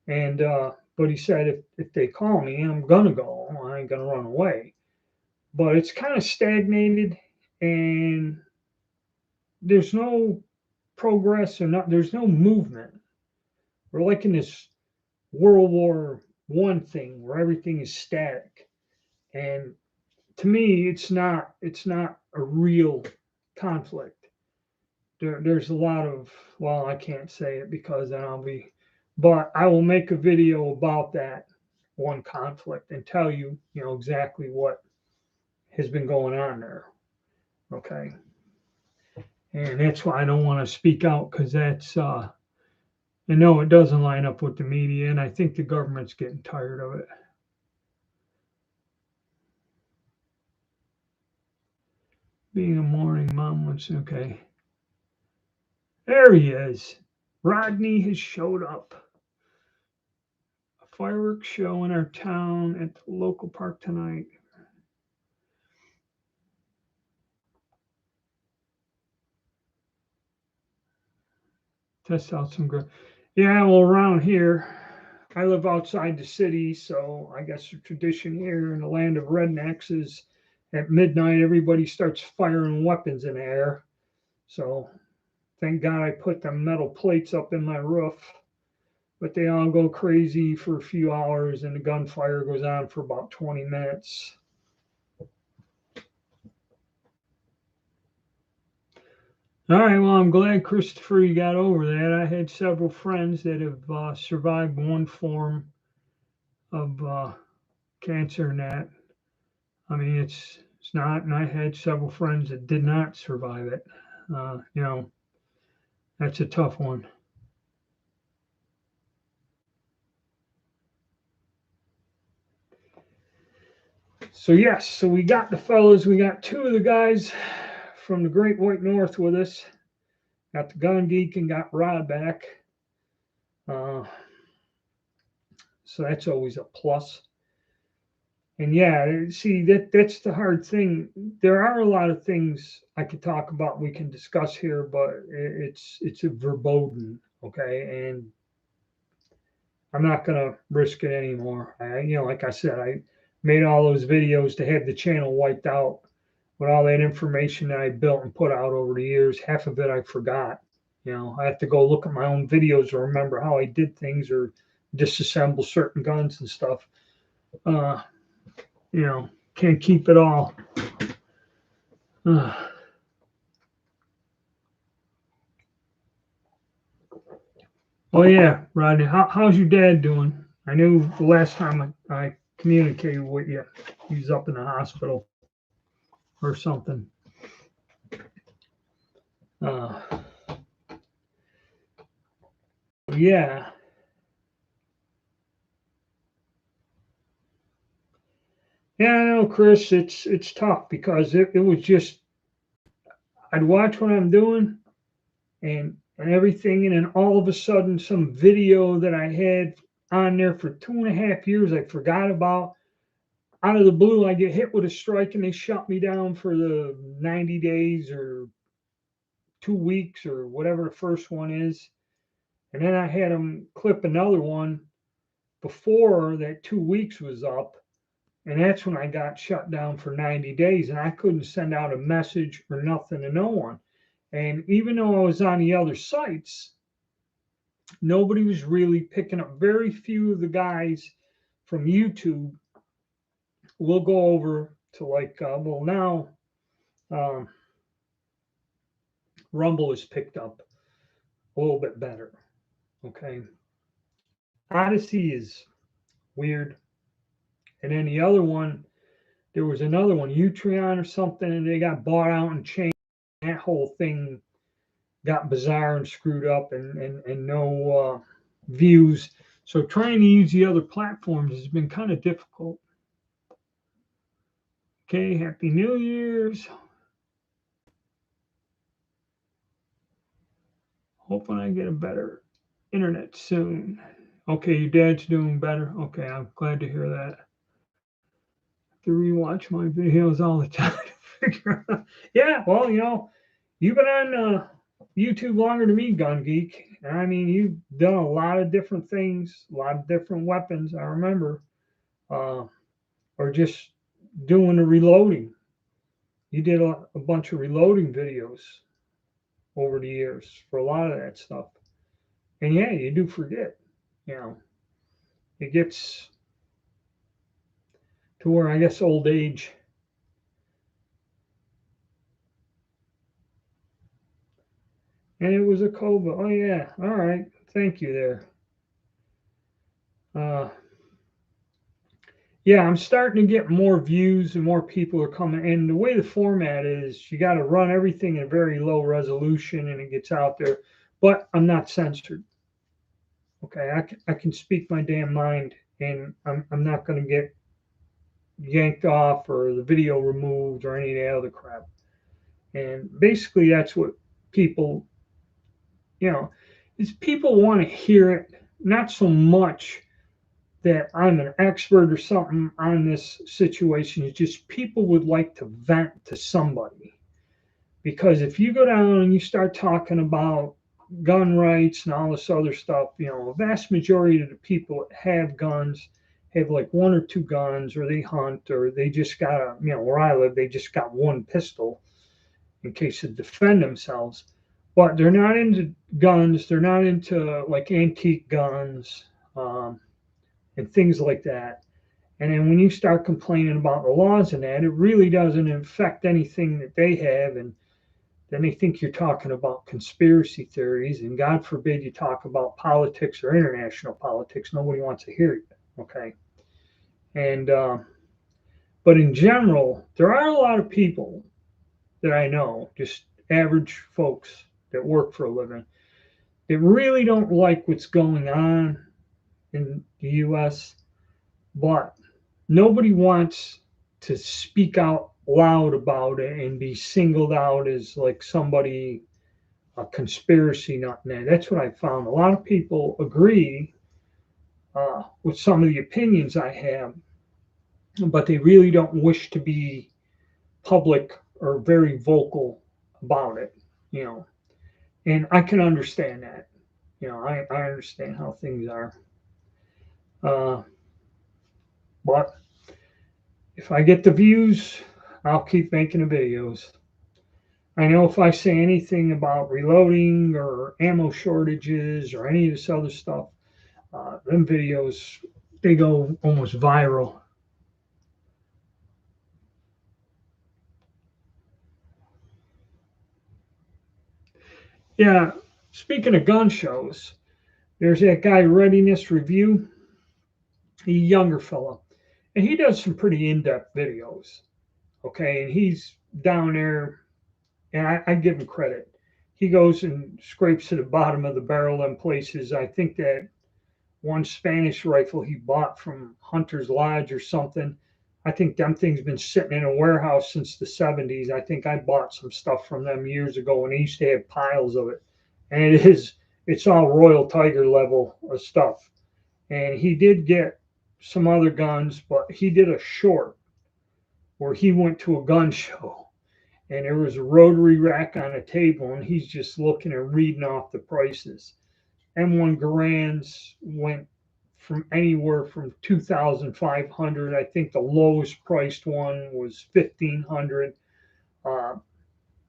and but he said, if they call me, I'm going to go. I ain't going to run away. But it's kind of stagnated, and there's no progress there's no movement. We're like in this World War I thing where everything is static. And to me, it's not a real conflict. There's a lot of, well, I can't say it because then but I will make a video about that one conflict and tell you, exactly what has been going on there. Okay. And that's why I don't want to speak out, because that's, no, it doesn't line up with the media, and I think the government's getting tired of it. Being a morning mom once, okay. There he is. Rodney has showed up. A fireworks show in our town at the local park tonight. Test out some good. Yeah, well, around here, I live outside the city, so I guess the tradition here in the land of rednecks is at midnight, everybody starts firing weapons in the air. So thank God I put the metal plates up in my roof, but they all go crazy for a few hours, and the gunfire goes on for about 20 minutes. All right, well, I'm glad, Christopher, you got over that. I had several friends that have survived one form of cancer, and that, I mean, it's not, and I had several friends that did not survive it. That's a tough one. So yes, so we got the fellas. We got two of the guys from the Great White North with us. Got the Gun Geek and got Rod back. So that's always a plus. And yeah, see, that's the hard thing. There are a lot of things I could talk about, we can discuss here, but it's a verboten, okay? And I'm not gonna risk it anymore. Like I said, I made all those videos to have the channel wiped out with all that information that I built and put out over the years. Half of it I forgot. I have to go look at my own videos to remember how I did things or disassemble certain guns and stuff. Can't keep it all. Oh yeah, Rodney, how's your dad doing? I knew the last time I communicated with you, he was up in the hospital or something. Yeah. Yeah, I know, Chris. It's tough because it was just, I'd watch what I'm doing and everything, and then all of a sudden some video that I had on there for 2.5 years I forgot about. Out of the blue, I get hit with a strike and they shut me down for the 90 days or 2 weeks or whatever the first one is. And then I had them clip another one before that 2 weeks was up. And that's when I got shut down for 90 days, and I couldn't send out a message or nothing to no one. And even though I was on the other sites, nobody was really picking up. Very few of the guys from YouTube will go over to like, well, now um, Rumble is picked up a little bit better. Okay. Odyssey is weird. And then the other one, there was another one, Utreon or something, and they got bought out and changed. That whole thing got bizarre and screwed up, and no views. So trying to use the other platforms has been kind of difficult. Okay, Happy New Year's. Hoping I get a better internet soon. Okay, your dad's doing better. Okay, I'm glad to hear that. To rewatch my videos all the time to figure out. Yeah, well, you've been on YouTube longer than me, Gun Geek. I mean, you've done a lot of different things, a lot of different weapons. I remember, or just doing the reloading. You did a bunch of reloading videos over the years for a lot of that stuff. And yeah, you do forget. It gets to where I guess old age. And it was a Koba. Oh yeah, all right. Thank you there. Yeah, I'm starting to get more views and more people are coming. And the way the format is, you got to run everything at very low resolution and it gets out there. But I'm not censored. Okay, I can speak my damn mind, and I'm not going to get yanked off or the video removed or any of that other crap. And basically, that's what people, is people want to hear it, not so much that I'm an expert or something on this situation. It's just people would like to vent to somebody. Because if you go down and you start talking about gun rights and all this other stuff, a vast majority of the people that have guns have like one or two guns, or they hunt, or they just got where I live, they just got one pistol in case to defend themselves. But they're not into guns. They're not into like antique guns and things like that. And then when you start complaining about the laws and that, it really doesn't affect anything that they have. And then they think you're talking about conspiracy theories. And God forbid you talk about politics or international politics. Nobody wants to hear you. Okay. And, but in general, there are a lot of people that I know, just average folks that work for a living, that really don't like what's going on in the US, but nobody wants to speak out loud about it and be singled out as like somebody, a conspiracy nut. And that's what I found. A lot of people agree with some of the opinions I have, but they really don't wish to be public or very vocal about it, And I can understand that. I understand how things are. But if I get the views, I'll keep making the videos. I know if I say anything about reloading or ammo shortages or any of this other stuff, them videos, they go almost viral. Yeah, speaking of gun shows, there's that guy Readiness Review, a younger fellow, and he does some pretty in-depth videos. Okay, and he's down there, and I give him credit. He goes and scrapes to the bottom of the barrel in places. I think that one Spanish rifle he bought from Hunter's Lodge or something. I think them things been sitting in a warehouse since the 70s. I think I bought some stuff from them years ago, and they used to have piles of it. And it's all Royal Tiger level of stuff. And he did get some other guns, but he did a short where he went to a gun show and there was a rotary rack on a table and he's just looking and reading off the prices. M1 Garands went from anywhere from 2,500. I think the lowest priced one was 1,500.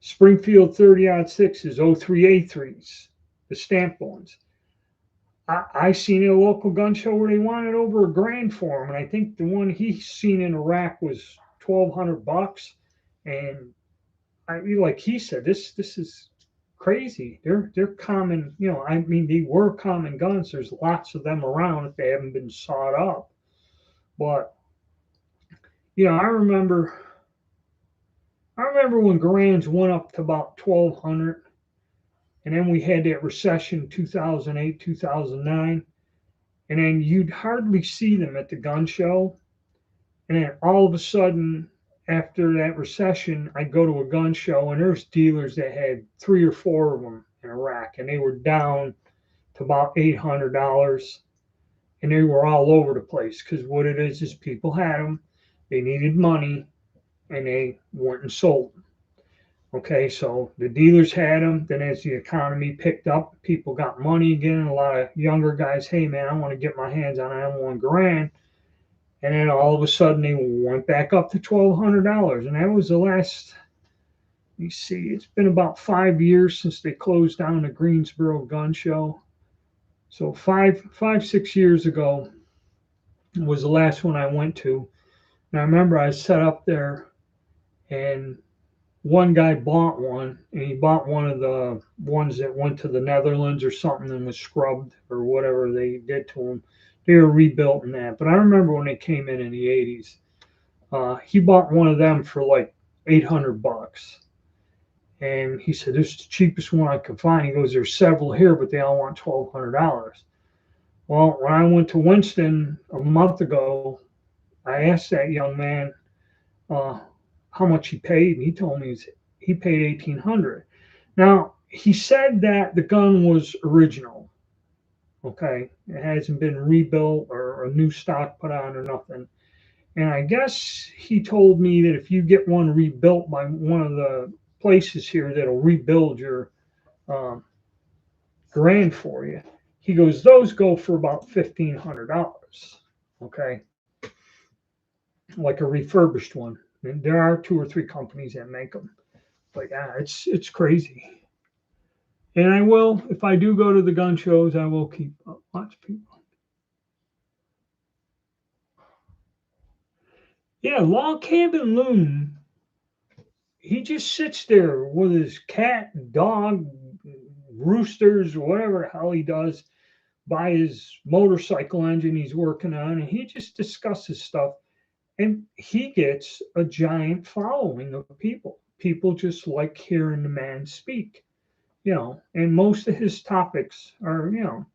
Springfield 30-06s, 03A3s, the stamped ones. I seen a local gun show where they wanted over $1,000 for them, and I think the one he seen in Iraq was $1,200. And like he said, this is crazy. They're common, I mean, they were common guns. There's lots of them around if they haven't been sawed up. But I remember when Garands went up to about 1,200, and then we had that recession 2008, 2009, and then you'd hardly see them at the gun show. And then all of a sudden, after that recession, I'd go to a gun show, and there's dealers that had 3 or 4 of them in Iraq, and they were down to about $800, and they were all over the place because what it is people had them, they needed money, and they went and sold them. Okay, so the dealers had them. Then as the economy picked up, people got money again. A lot of younger guys, hey man, I want to get my hands on an M1 Garand. And then all of a sudden they went back up to $1,200. And that was the last, you see, it's been about 5 years since they closed down the Greensboro gun show. So 6 years ago was the last one I went to. And I remember I set up there, and one guy bought one, and he bought one of the ones that went to the Netherlands or something and was scrubbed or whatever they did to them. They were rebuilt in that. But I remember when they came in the 80s, he bought one of them for like $800. And he said, this is the cheapest one I could find. He goes, there's several here, but they all want $1,200. Well, when I went to Winston a month ago, I asked that young man, how much he paid, and he told me he paid $1,800. Now he said that the gun was original. Okay, it hasn't been rebuilt or a new stock put on or nothing. And I guess he told me that if you get one rebuilt by one of the places here that'll rebuild your Garand for you, he goes, those go for about $1,500. Okay, like a refurbished one. And there are 2 or 3 companies that make them, but yeah, it's crazy. And I will, if I do go to the gun shows, I will keep lots of people. Yeah, Log Cabin Loon, he just sits there with his cat, dog, roosters, whatever the hell he does, by his motorcycle engine he's working on, and he just discusses stuff. And he gets a giant following of people. People just like hearing the man speak, and most of his topics are,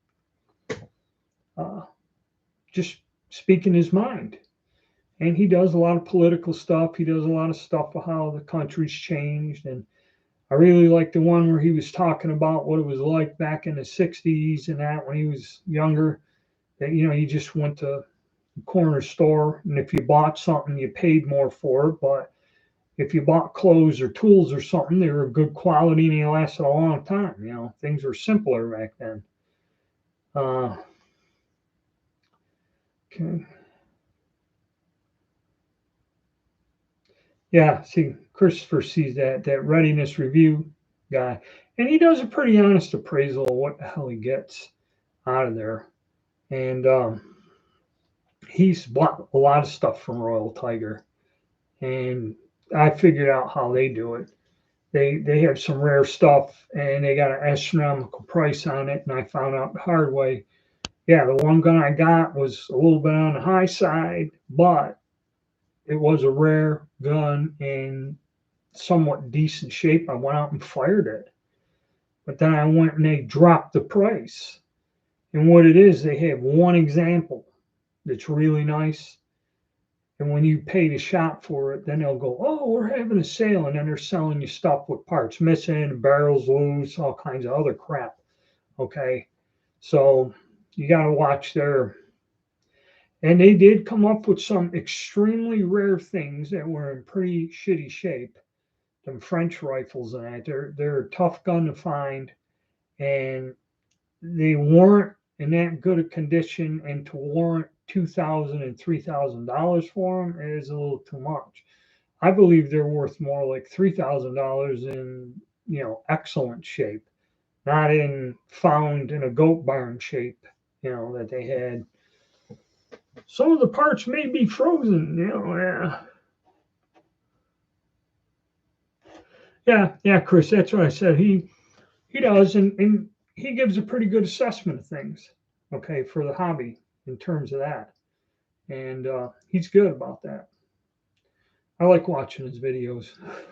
just speaking his mind. And he does a lot of political stuff. He does a lot of stuff of how the country's changed. And I really like the one where he was talking about what it was like back in the 60s and that when he was younger, that, he just went to corner store, and if you bought something you paid more for it, but if you bought clothes or tools or something, they were good quality and they lasted a long time. Things were simpler back then. Okay, yeah, see, Christopher sees that readiness review guy, and he does a pretty honest appraisal of what the hell he gets out of there. And he's bought a lot of stuff from Royal Tiger, and I figured out how they do it. They have some rare stuff, and they got an astronomical price on it. And I found out the hard way. Yeah, the one gun I got was a little bit on the high side, but it was a rare gun in somewhat decent shape. I went out and fired it, but then I went and they dropped the price. And what it is, they have one example that's really nice. And when you pay the shop for it, then they'll go, oh, we're having a sale. And then they're selling you stuff with parts missing, barrels loose, all kinds of other crap. Okay. So you got to watch there. And they did come up with some extremely rare things that were in pretty shitty shape. Them French rifles and that. They're a tough gun to find. And they weren't in that good a condition, and to warrant $2,000 and $3,000 for them is a little too much. I believe they're worth more like $3,000 in, excellent shape, not in found in a goat barn shape, that they had. Some of the parts may be frozen, yeah. Yeah, Chris, that's what I said. He does, and he gives a pretty good assessment of things, okay, for the hobby in terms of that. And he's good about that. I like watching his videos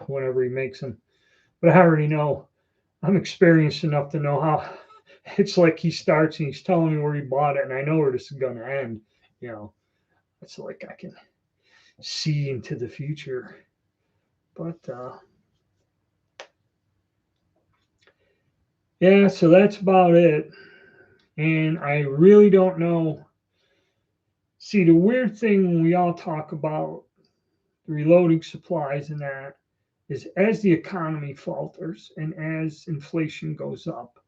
whenever he makes them. But I already know I'm experienced enough to know how it's like he starts and he's telling me where he bought it, and I know where this is going to end. You know, it's like I can see into the future. But yeah, so that's about it. And I really don't know. See, the weird thing when we all talk about reloading supplies and that is as the economy falters and as inflation goes up,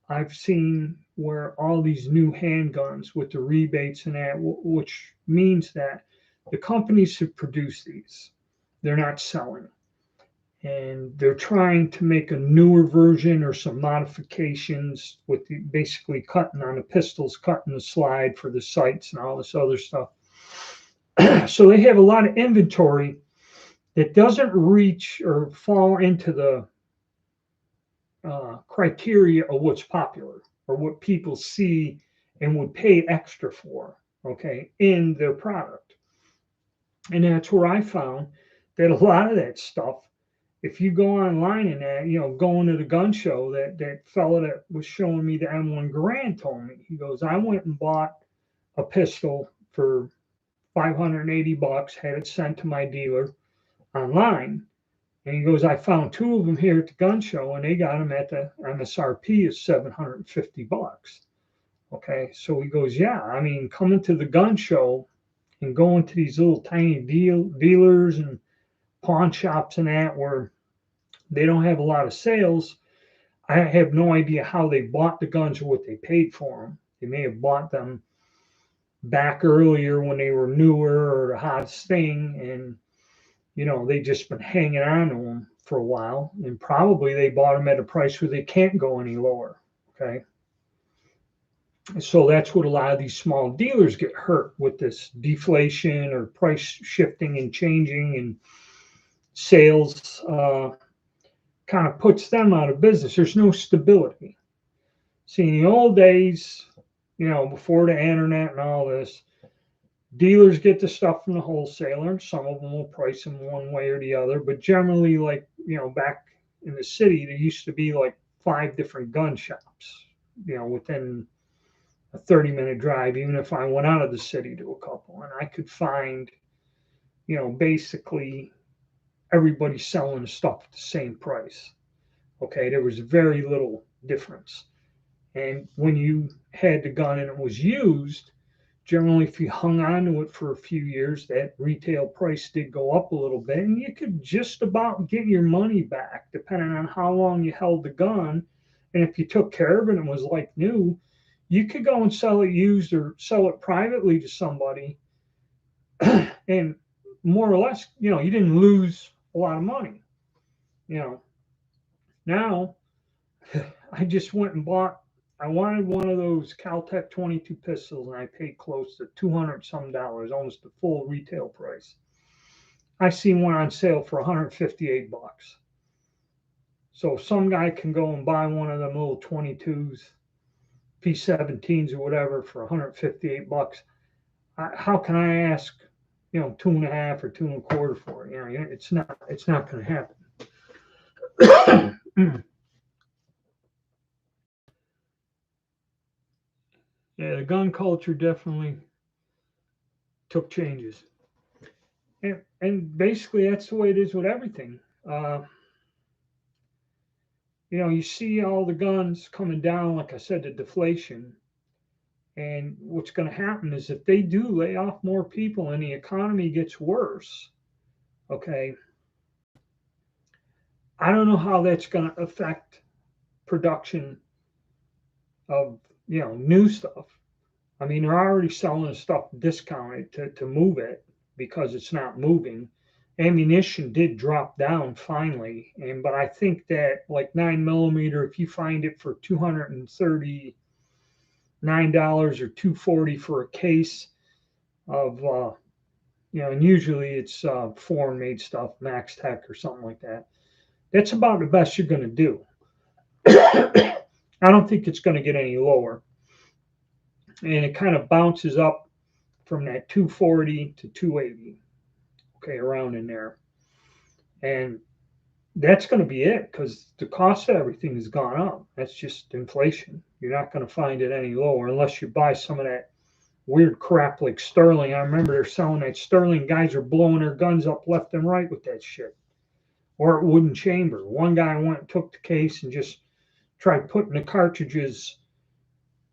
I've seen where all these new handguns with the rebates and that, which means that the companies who produce these, they're not selling. And they're trying to make a newer version or some modifications with basically cutting on the pistols, cutting the slide for the sights and all this other stuff. So they have a lot of inventory that doesn't reach or fall into the criteria of what's popular or what people see and would pay extra for, okay, in their product. And that's where I found that a lot of that stuff, if you go online and that, going to the gun show, that fella that was showing me the M1 Garand told me, he goes, I went and bought a pistol for $580, had it sent to my dealer online. And he goes, I found two of them here at the gun show, and they got them at the MSRP is $750. Okay, so he goes, yeah, I mean, coming to the gun show and going to these little tiny dealers and pawn shops and that where they don't have a lot of sales. I have no idea how they bought the guns or what they paid for them. They may have bought them back earlier when they were newer or the hottest thing, and they just been hanging on to them for a while, and probably they bought them at a price where they can't go any lower. Okay. So that's what a lot of these small dealers get hurt with this deflation or price shifting and changing, and sales kind of puts them out of business. There's no stability. See, in the old days, before the internet and all this, dealers get the stuff from the wholesaler. Some of them will price them one way or the other, but generally, like, back in the city, there used to be like 5 different gun shops, within a 30-minute drive, even if I went out of the city to a couple, and I could find, basically everybody selling stuff at the same price. Okay, there was very little difference. And when you had the gun and it was used, generally, if you hung on to it for a few years, that retail price did go up a little bit, and you could just about get your money back depending on how long you held the gun. And if you took care of it and it was like new, you could go and sell it used or sell it privately to somebody. And more or less, you didn't lose a lot of money. Now I just went and I wanted one of those Caltech 22 pistols, and I paid close to 200 some dollars, almost the full retail price. I seen one on sale for 158 bucks. So if some guy can go and buy one of them little 22s, P17s or whatever for 158 bucks, how can I ask, 2.5 or 2.25 for it? It's not going to happen. Yeah, the gun culture definitely took changes. And basically, that's the way it is with everything. You see all the guns coming down, like I said, the deflation. And what's going to happen is if they do lay off more people and the economy gets worse, okay, I don't know how that's going to affect production of, new stuff. I mean, they're already selling stuff discounted to move it because it's not moving. ammunition did drop down finally, but I think that like 9mm, if you find it for $239 or $240 for a case of and usually it's foreign made stuff, Max Tech or something like that. That's about the best you're going to do. I don't think it's going to get any lower, and it kind of bounces up from that 240 to 280, okay, around in there, and that's going to be it because the cost of everything has gone up. That's just inflation. You're not going to find it any lower unless you buy some of that weird crap like Sterling. I remember they're selling that Sterling. Guys are blowing their guns up left and right with that shit. Or a wooden chamber. One guy went and took the case and just tried putting the cartridges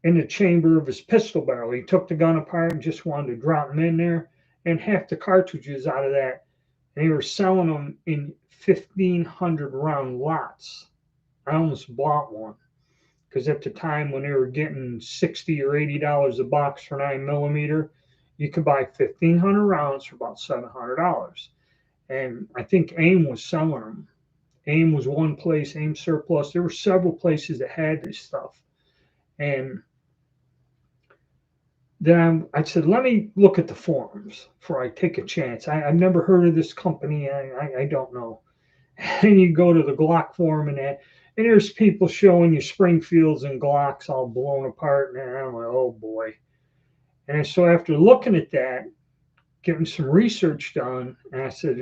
in the chamber of his pistol barrel. He took the gun apart and just wanted to drop them in there, and half the cartridges out of that. And they were selling them in 1,500 round lots. I almost bought one because at the time when they were getting $60 or $80 a box for 9mm, you could buy 1,500 rounds for about $700. And I think AIM was selling them. AIM was one place, AIM Surplus. There were several places that had this stuff. And then I said, let me look at the forums before I take a chance. I've never heard of this company. I don't know. And you go to the Glock forum and there's people showing you Springfields and Glocks all blown apart. And I'm like, oh boy. And so after looking at that, getting some research done, and I said,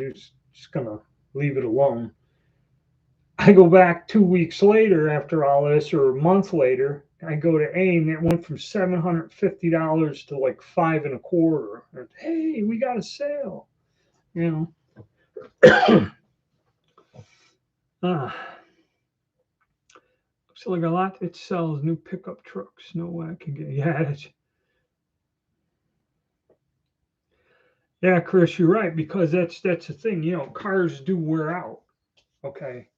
just going to leave it alone. I go back 2 weeks later after all this, or a month later, I go to AIM. It went from $750 to like $525. And, hey, we got a sale, you know. Looks like a lot. It sells new pickup trucks. No way I can get. Yeah, Chris, you're right, because that's the thing. Cars do wear out. Okay,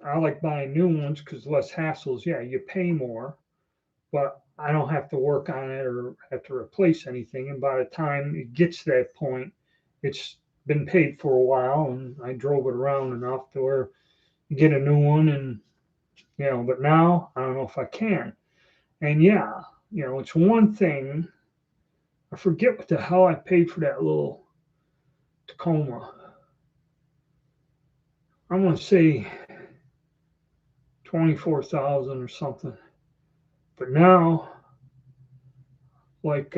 I like buying new ones because less hassles. Yeah, you pay more, but I don't have to work on it or have to replace anything. And by the time it gets to that point, it's been paid for a while, and I drove it around enough to where you get a new one, and but now I don't know if I can. And yeah, it's one thing. I forget what the hell I paid for that little Tacoma. I'm gonna say 24,000 or something. But now, like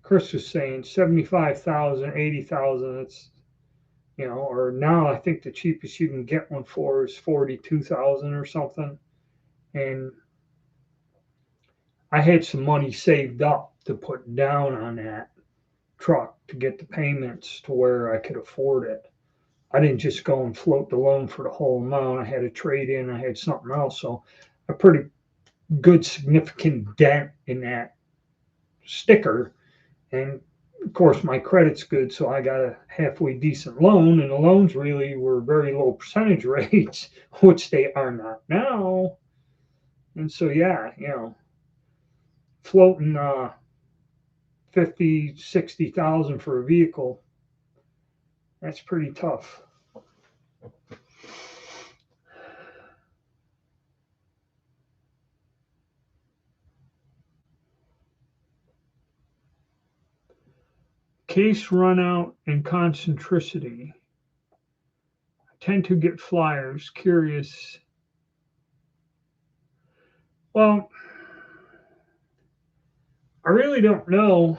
Chris was saying, 75,000, 80,000. It's or now I think the cheapest you can get one for is 42,000 or something. And I had some money saved up to put down on that truck to get the payments to where I could afford it. I didn't just go and float the loan for the whole amount. I had a trade in, I had something else. So a pretty good significant dent in that sticker. And of course my credit's good, so I got a halfway decent loan, and the loans really were very low percentage rates, which they are not now. And so yeah, floating 50, 60,000 for a vehicle, that's pretty tough. Case run out and concentricity. I tend to get flyers. Curious. Well, I really don't know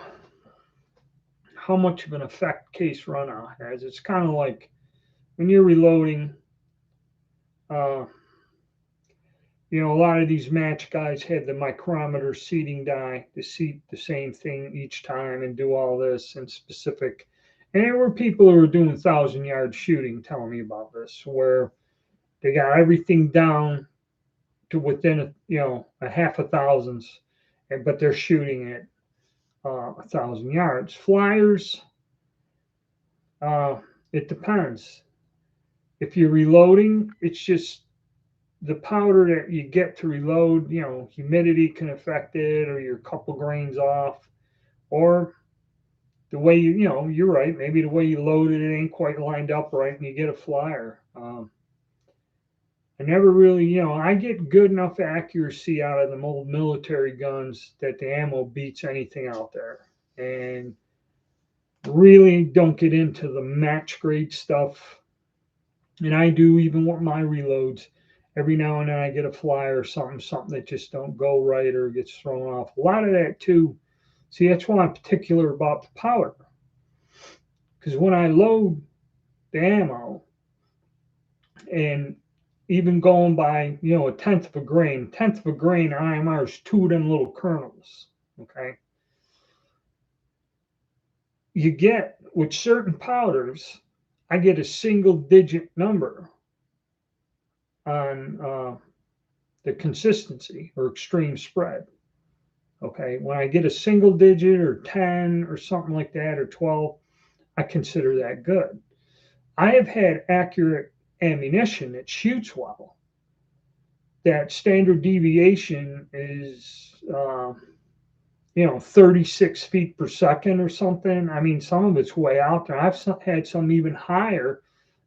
how much of an effect case run out has. It's kind of like when you're reloading, a lot of these match guys had the micrometer seating die to seat the same thing each time and do all this in specific. And there were people who were doing 1,000-yard shooting telling me about this, where they got everything down to within a half a thousandths, but they're shooting at 1,000 yards. Flyers, it depends. If you're reloading, it's just the powder that you get to reload, humidity can affect it, or you're a couple grains off, or the way you're right. Maybe the way you load it ain't quite lined up right, and you get a flyer. I never really, I get good enough accuracy out of them old military guns that the ammo beats anything out there, and really don't get into the match grade stuff. And I do even with my reloads. Every now and then I get a flyer or something that just don't go right or gets thrown off. A lot of that too. See, that's why I'm particular about the powder, because when I load the ammo, and even going by a tenth of a grain IMR is two of them little kernels. Okay, you get with certain powders, I get a single digit number on the consistency or extreme spread. Okay, when I get a single digit or 10 or something like that or 12, I consider that good. I have had accurate ammunition that shoots well. That standard deviation is, 36 feet per second or something. I mean, some of it's way out there. I've had some even higher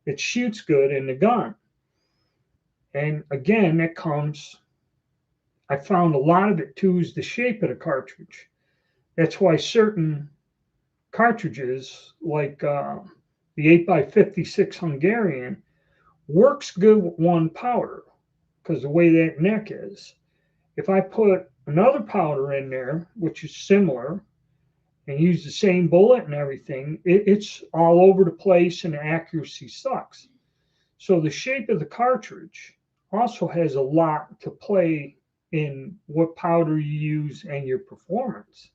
that shoots good in the gun. And again, I found a lot of it too is the shape of the cartridge. That's why certain cartridges, like the 8x56 Hungarian, works good with one powder because the way that neck is. If I put another powder in there, which is similar, and use the same bullet and everything, it's all over the place and the accuracy sucks. So the shape of the cartridge also has a lot to play in what powder you use and your performance.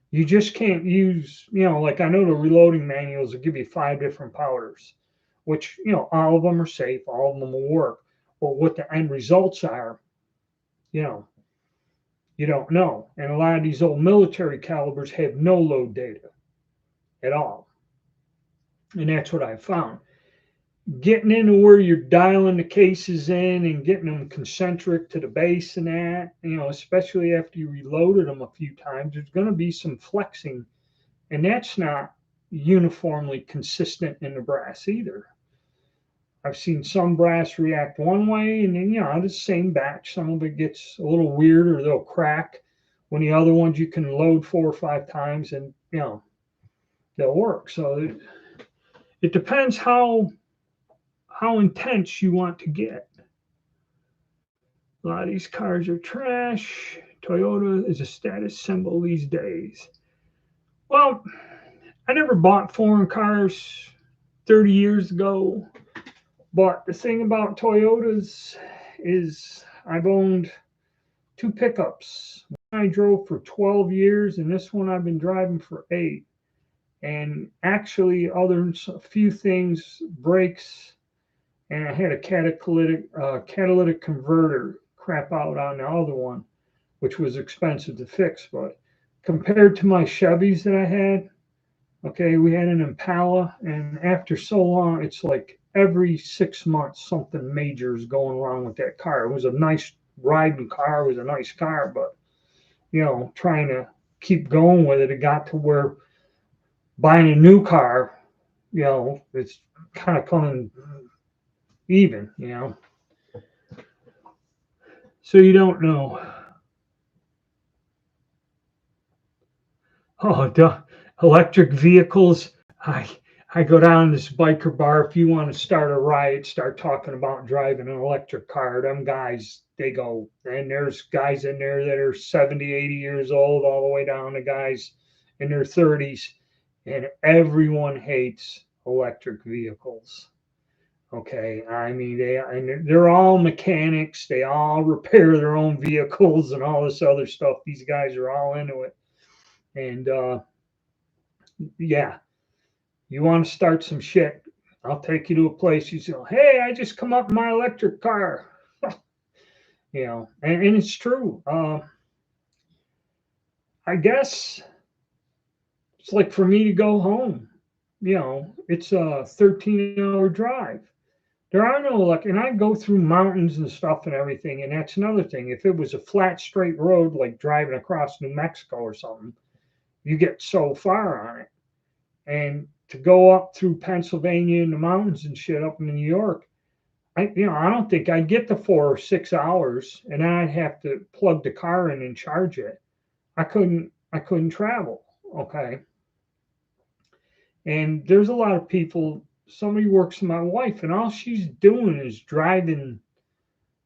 You just can't use, like I know the reloading manuals will give you 5 different powders, which, all of them are safe, all of them will work. But what the end results are, you know, you don't know. And a lot of these old military calibers have no load data at all. And that's what I found. Getting into where you're dialing the cases in and getting them concentric to the base and that, especially after you reloaded them a few times, there's going to be some flexing. And that's not uniformly consistent in the brass either. I've seen some brass react one way, and then, the same batch, some of it gets a little weird or they'll crack. When the other ones you can load 4 or 5 times and, they'll work. So it depends how intense you want to get. A lot of these cars are trash. Toyota is a status symbol these days. Well, I never bought foreign cars 30 years ago. But the thing about Toyotas is I've owned 2 pickups. One I drove for 12 years, and this one I've been driving for 8. And actually, a few things, brakes, and I had a catalytic converter crap out on the other one, which was expensive to fix. But compared to my Chevys that I had, okay, we had an Impala, and after so long, it's like every 6 months something major is going wrong with that car. It was a nice riding car, it was a nice car, but trying to keep going with it, it got to where buying a new car, it's kind of coming even, So you don't know. Oh, electric vehicles. I go down to this biker bar. If you want to start a riot, start talking about driving an electric car. Them guys, they go, and there's guys in there that are 70, 80 years old, all the way down to guys in their 30s, and everyone hates electric vehicles. Okay, I mean they're all mechanics. They all repair their own vehicles and all this other stuff. These guys are all into it, and yeah. You want to start some shit, I'll take you to a place you say, hey, I just come up in my electric car. And it's true. I guess it's like for me to go home, it's a 13-hour drive. There are no and I go through mountains and stuff and everything. And that's another thing. If it was a flat, straight road, like driving across New Mexico or something, you get so far on it. And to go up through Pennsylvania in the mountains and shit up in New York, I don't think I'd get the 4 or 6 hours, and then I'd have to plug the car in and charge it. I couldn't travel. Okay. And there's a lot of people. Somebody works with my wife, and all she's doing is driving.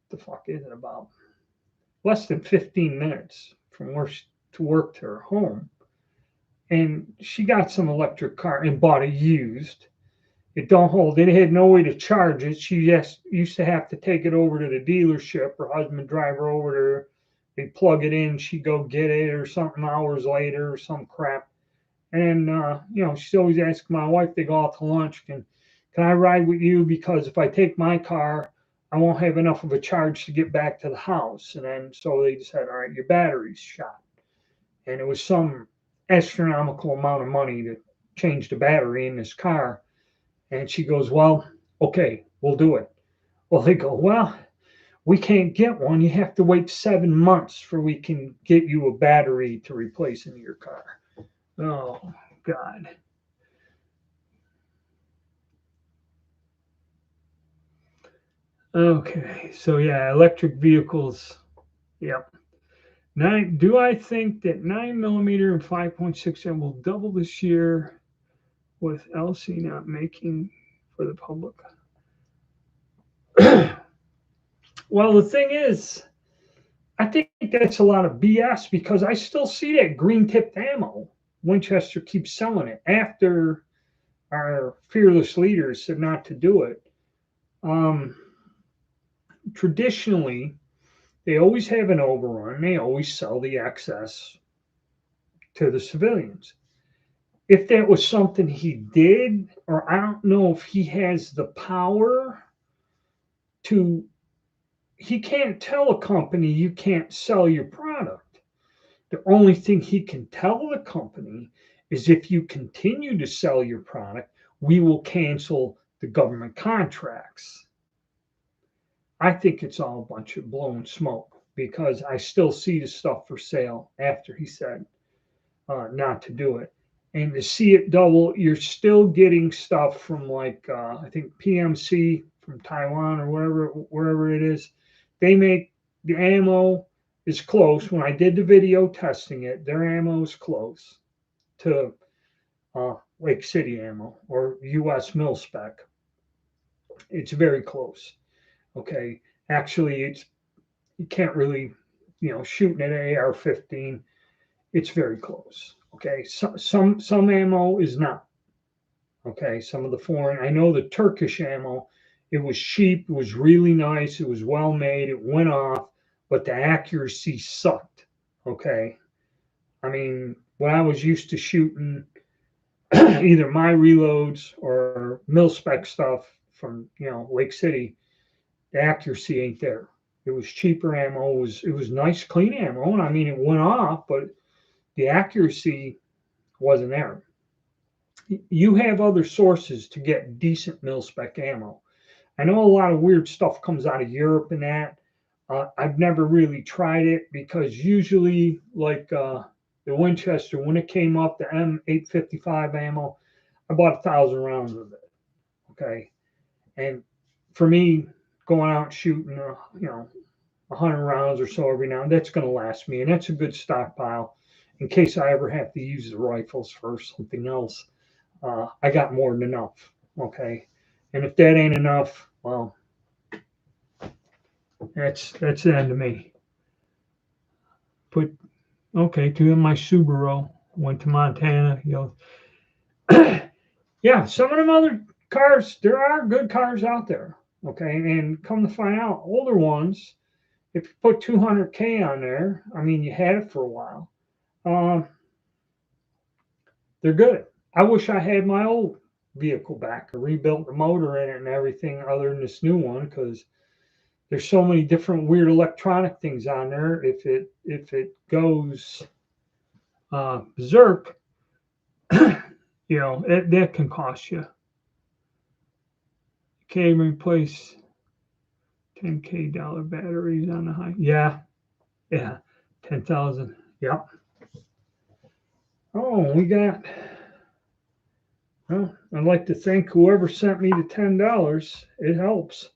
The fuck is it, about less than 15 minutes from where to work to her home. And she got some electric car and bought it used. It don't hold. It had no way to charge it. She just used to have to take it over to the dealership. Her husband drive her over there. They plug it in. She go get it or something hours later or some crap. And she's always asking my wife. They go out to lunch. Can I ride with you? Because if I take my car, I won't have enough of a charge to get back to the house. And then so they just said, all right, your battery's shot. And it was some astronomical amount of money to change the battery in this car. And she goes, well, okay, we'll do it. Well, they go, well, we can't get one. You have to wait 7 months for we can get you a battery to replace in your car. Oh, God. Okay, so yeah, electric vehicles. Yep. Do I think that 9mm and 5.6 will double this year with LC not making for the public? Well, the thing is, I think that's a lot of BS because I still see that green tipped ammo. Winchester keeps selling it after our fearless leaders said not to do it. Traditionally, they always have an overrun. They always sell the excess to the civilians. If that was something he did, or I don't know if he has the power to, he can't tell a company you can't sell your product. The only thing he can tell the company is if you continue to sell your product, we will cancel the government contracts. I think it's all a bunch of blown smoke because I still see the stuff for sale after he said not to do it. And to see it double, you're still getting stuff from like I think PMC from Taiwan or wherever it is. They make the ammo is close. When I did the video testing it, their ammo is close to Lake City ammo or U.S. mil spec. It's very close. Okay, actually, you can't really, shooting at an AR-15, it's very close. Okay, some ammo is not. Okay, some of the foreign, I know the Turkish ammo, it was cheap, it was really nice, it was well made, it went off, but the accuracy sucked. Okay, I mean, when I was used to shooting either my reloads or mil spec stuff from Lake City, the accuracy ain't there. It was cheaper ammo. It was nice, clean ammo, and I mean it went off, but the accuracy wasn't there. You have other sources to get decent mil spec ammo. I know a lot of weird stuff comes out of Europe and that. I've never really tried it because usually, like the Winchester, when it came up, the M855 ammo, I bought 1,000 rounds of it. Okay, and for me, going out shooting, 100 rounds or so every now and that's going to last me, and that's a good stockpile in case I ever have to use the rifles for something else. I got more than enough. Okay, and if that ain't enough, well, that's the end of me. Put okay to my Subaru. Went to Montana. Yeah, some of them other cars. There are good cars out there. Okay, and come to find out, older ones, if you put 200K on there, I mean, you had it for a while. They're good. I wish I had my old vehicle back. I rebuilt the motor in it and everything other than this new one because there's so many different weird electronic things on there. If it goes berserk, that can cost you. Can't even replace $10K batteries on the high. Yeah, 10,000. Yep. Oh, we got Well, I'd like to thank whoever sent me the $10. It helps.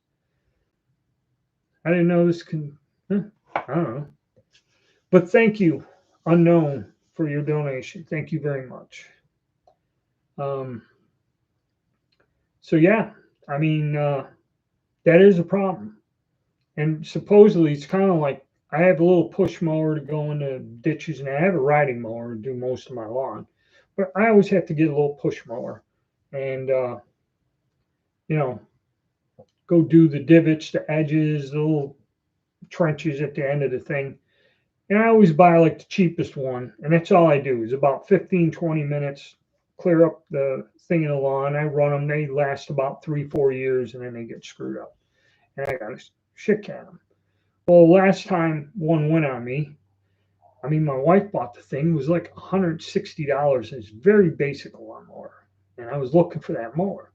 I didn't know this can. I don't know. But thank you, unknown, for your donation. Thank you very much. Um, so yeah, I mean that is a problem, and supposedly it's kind of like I have a little push mower to go into ditches, and I have a riding mower to do most of my lawn, but I always have to get a little push mower, and you know, go do the divots, the edges, the little trenches at the end of the thing. And I always buy like the cheapest one, and that's all I do is about 15, 20 minutes, clear up the thing in the lawn. I run them, they last about 3, 4 years, and then they get screwed up. And I got to shit can them. Well, last time one went on me, I mean, my wife bought the thing, it was like $160, and it's very basic lawnmower. And I was looking for that mower.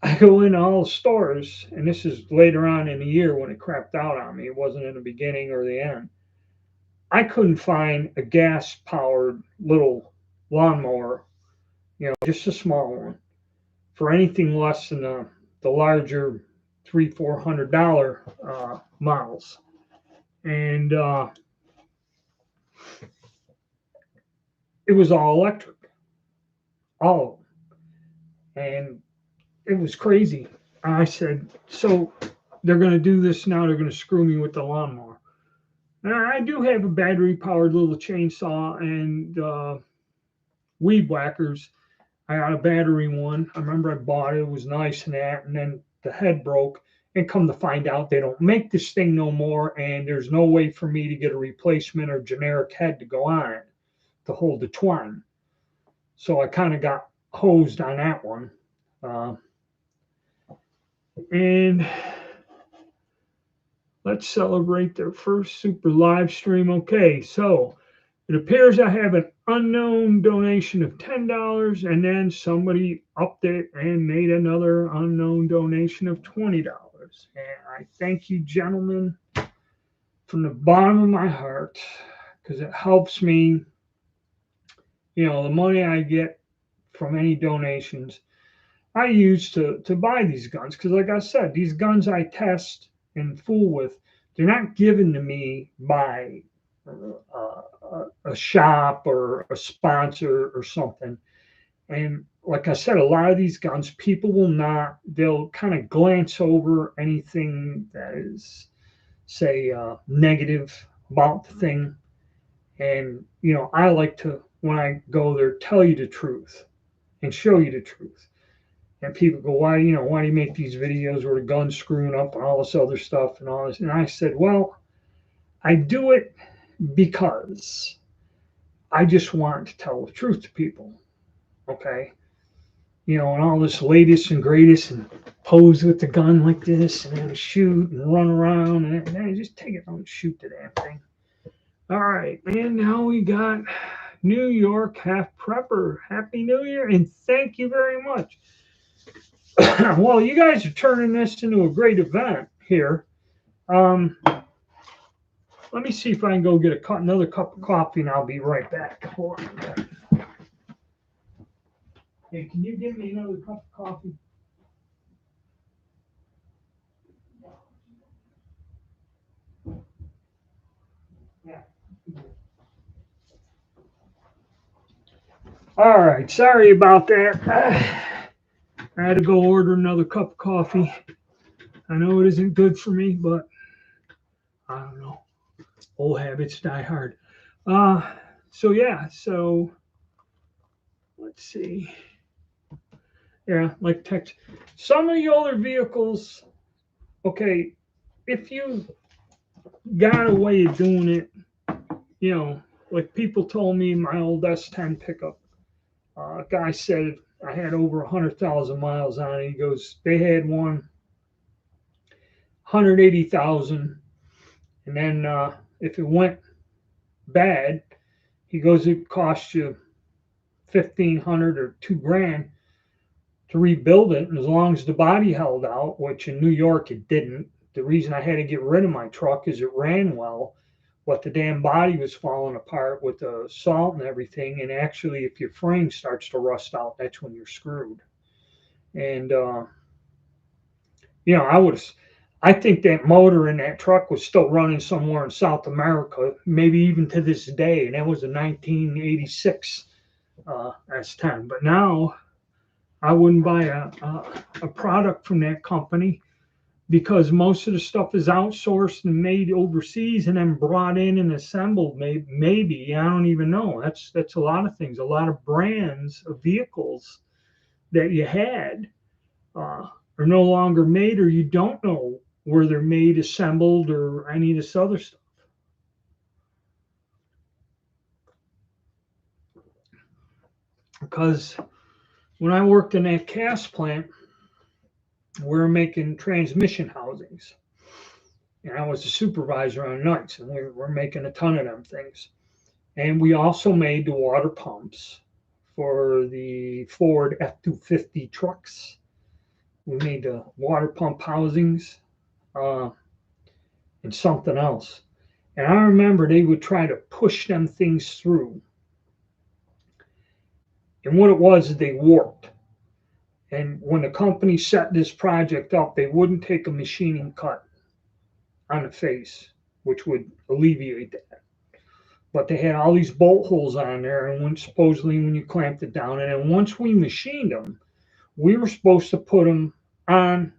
I go into all the stores, and this is later on in the year when it crapped out on me. It wasn't in the beginning or the end. I couldn't find a gas powered little lawnmower, just a small one, for anything less than the larger $300-400 models. And it was all electric, all of them. And it was crazy. I said, so they're going to do this now, they're going to screw me with the lawnmower. And I do have a battery powered little chainsaw and weed whackers. I got a battery one. I remember I bought it. It was nice and that. And then the head broke. And come to find out, they don't make this thing no more. And there's no way for me to get a replacement or generic head to go on it to hold the twine. So I kind of got hosed on that one. And let's celebrate their first super live stream. Okay, so it appears I have an unknown donation of $10, and then somebody upped it and made another unknown donation of $20. And I thank you, gentlemen, from the bottom of my heart, because it helps me. The money I get from any donations, I use to buy these guns. Because, like I said, these guns I test and fool with, they're not given to me by a shop or a sponsor or something. And like I said, a lot of these guns, people they'll kind of glance over anything that is, say, negative about the thing. And, I like to, when I go there, tell you the truth and show you the truth. And people go, why do you make these videos where the gun's screwing up and all this other stuff and all this? And I said, well, I do it because I just want to tell the truth to people. Okay. And all this latest and greatest and pose with the gun like this and then shoot and run around and then just take it and shoot the damn thing. All right. And now we got New York Half Prepper. Happy New Year and thank you very much. Well, you guys are turning this into a great event here. Let me see if I can go get another cup of coffee, and I'll be right back. Hold on. Hey, can you give me another cup of coffee? Yeah. All right. Sorry about that. I had to go order another cup of coffee. I know it isn't good for me, but I don't know. Old habits die hard. So let's see. Yeah, like text. Some of the older vehicles, okay, if you got a way of doing it, like people told me my old S10 pickup, a guy said I had over 100,000 miles on it. He goes, they had one 180,000, and then if it went bad, he goes, it cost you 1,500 or $2,000 to rebuild it, and as long as the body held out, which in New York it didn't. The reason I had to get rid of my truck is it ran well, but the damn body was falling apart with the salt and everything. And actually, if your frame starts to rust out, that's when you're screwed. And I think that motor in that truck was still running somewhere in South America, maybe even to this day. And that was in 1986 as time. But now I wouldn't buy a product from that company because most of the stuff is outsourced and made overseas and then brought in and assembled. Maybe I don't even know. That's a lot of things. A lot of brands of vehicles that you had are no longer made, or you don't know where they're made, assembled, or any of this other stuff. Because when I worked in that cast plant, we were making transmission housings. And I was a supervisor on nights, and we were making a ton of them things. And we also made the water pumps for the Ford F-250 trucks. We made the water pump housings and something else. And I remember they would try to push them things through. And what it was is they warped. And when the company set this project up, they wouldn't take a machining cut on the face, which would alleviate that. But they had all these bolt holes on there, and supposedly when you clamped it down, and then once we machined them, we were supposed to put them on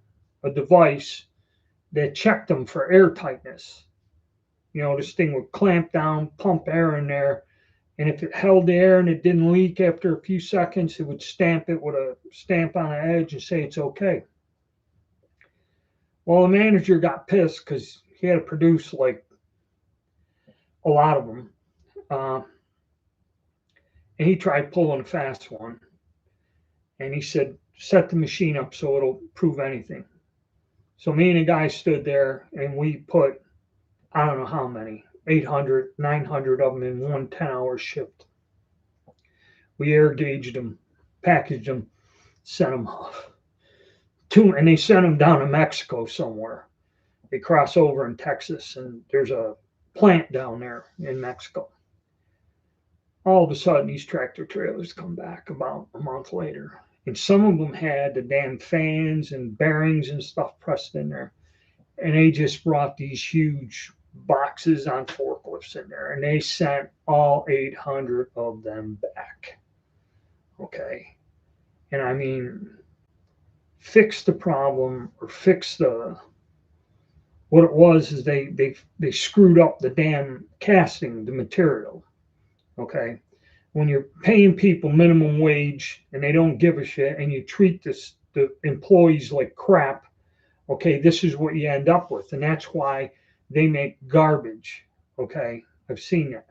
a device that checked them for air tightness. This thing would clamp down, pump air in there, and if it held the air and it didn't leak after a few seconds, it would stamp it with a stamp on the edge and say it's okay. Well, the manager got pissed because he had to produce like a lot of them. And he tried pulling a fast one. And he said, set the machine up so it'll prove anything. So me and the guy stood there and we put, I don't know how many, 800, 900 of them in one 10-hour shift. We air gauged them, packaged them, sent them off. And they sent them down to Mexico somewhere. They cross over in Texas, and there's a plant down there in Mexico. All of a sudden, these tractor trailers come back about a month later. And some of them had the damn fans and bearings and stuff pressed in there. And they just brought these huge boxes on forklifts in there. And they sent all 800 of them back. Okay. And I mean, fix the problem or what it was is they screwed up the damn casting, the material. Okay. When you're paying people minimum wage and they don't give a shit and you treat the employees like crap, okay, this is what you end up with. And that's why they make garbage. Okay. I've seen that.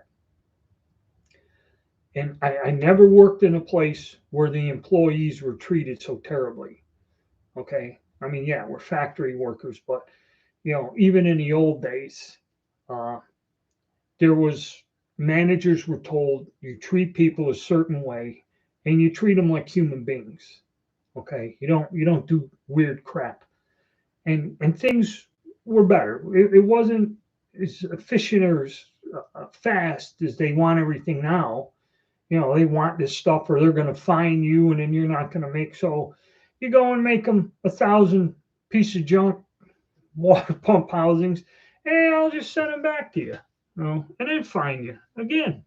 And I never worked in a place where the employees were treated so terribly. Okay. I mean, yeah, we're factory workers, but even in the old days, there was managers were told you treat people a certain way and you treat them like human beings. Okay. You don't do weird crap. And things were better. It wasn't as efficient or as fast as they want everything now. They want this stuff or they're going to fine you and then you're not going to make. So you go and make them 1,000 piece of junk water pump housings and I'll just send them back to you, and then fine you again,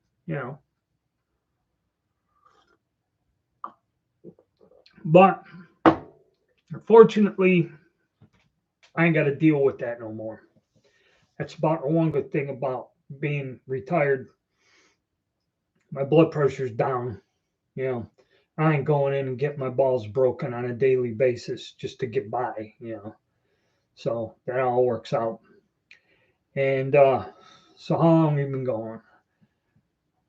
But unfortunately, I ain't got to deal with that no more. That's about the one good thing about being retired. My blood pressure's down. I ain't going in and getting my balls broken on a daily basis just to get by. So that all works out. And so how long have we been going?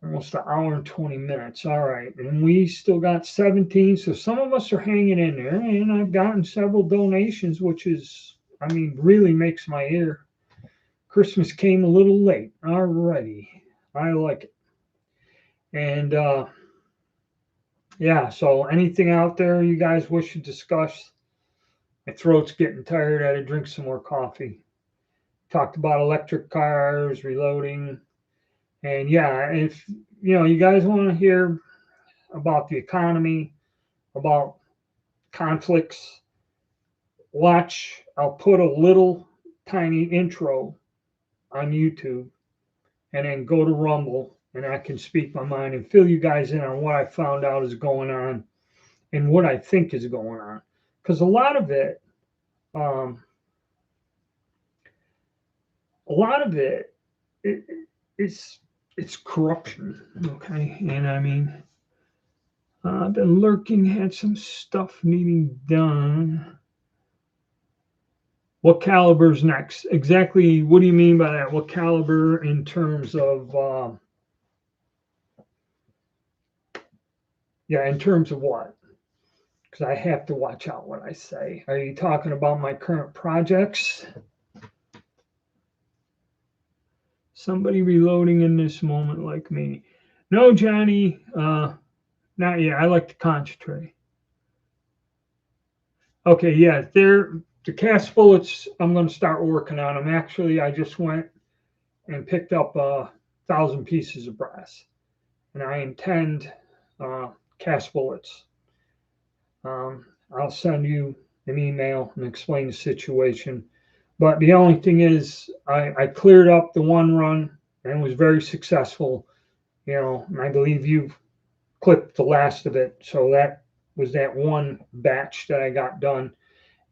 Almost an hour and 20 minutes. All right. And we still got 17. So some of us are hanging in there. And I've gotten several donations, which is, really makes my ear. Christmas came a little late. Alrighty. I like it. And yeah, so anything out there you guys wish to discuss? My throat's getting tired. I had to drink some more coffee. talked about electric cars, reloading. And yeah, if you guys want to hear about the economy, about conflicts, watch. I'll put a little tiny intro on YouTube and then go to Rumble and I can speak my mind and fill you guys in on what I found out is going on and what I think is going on. Because a lot of it, um, it, it's corruption. Okay, and I mean, I've been lurking, had some stuff needing done. What caliber's next? Exactly. What do you mean by that? What caliber in terms of? Yeah, in terms of what? Because I have to watch out what I say. Are you talking about my current projects? Somebody reloading in this moment like me. No, Johnny, not yet. I like to concentrate. Okay, yeah, the cast bullets. I'm going to start working on them. Actually, I just went and picked up 1,000 pieces of brass, and I intend cast bullets. I'll send you an email and explain the situation. But the only thing is, I cleared up the one run and was very successful. And I believe you've clipped the last of it. So that was that one batch that I got done.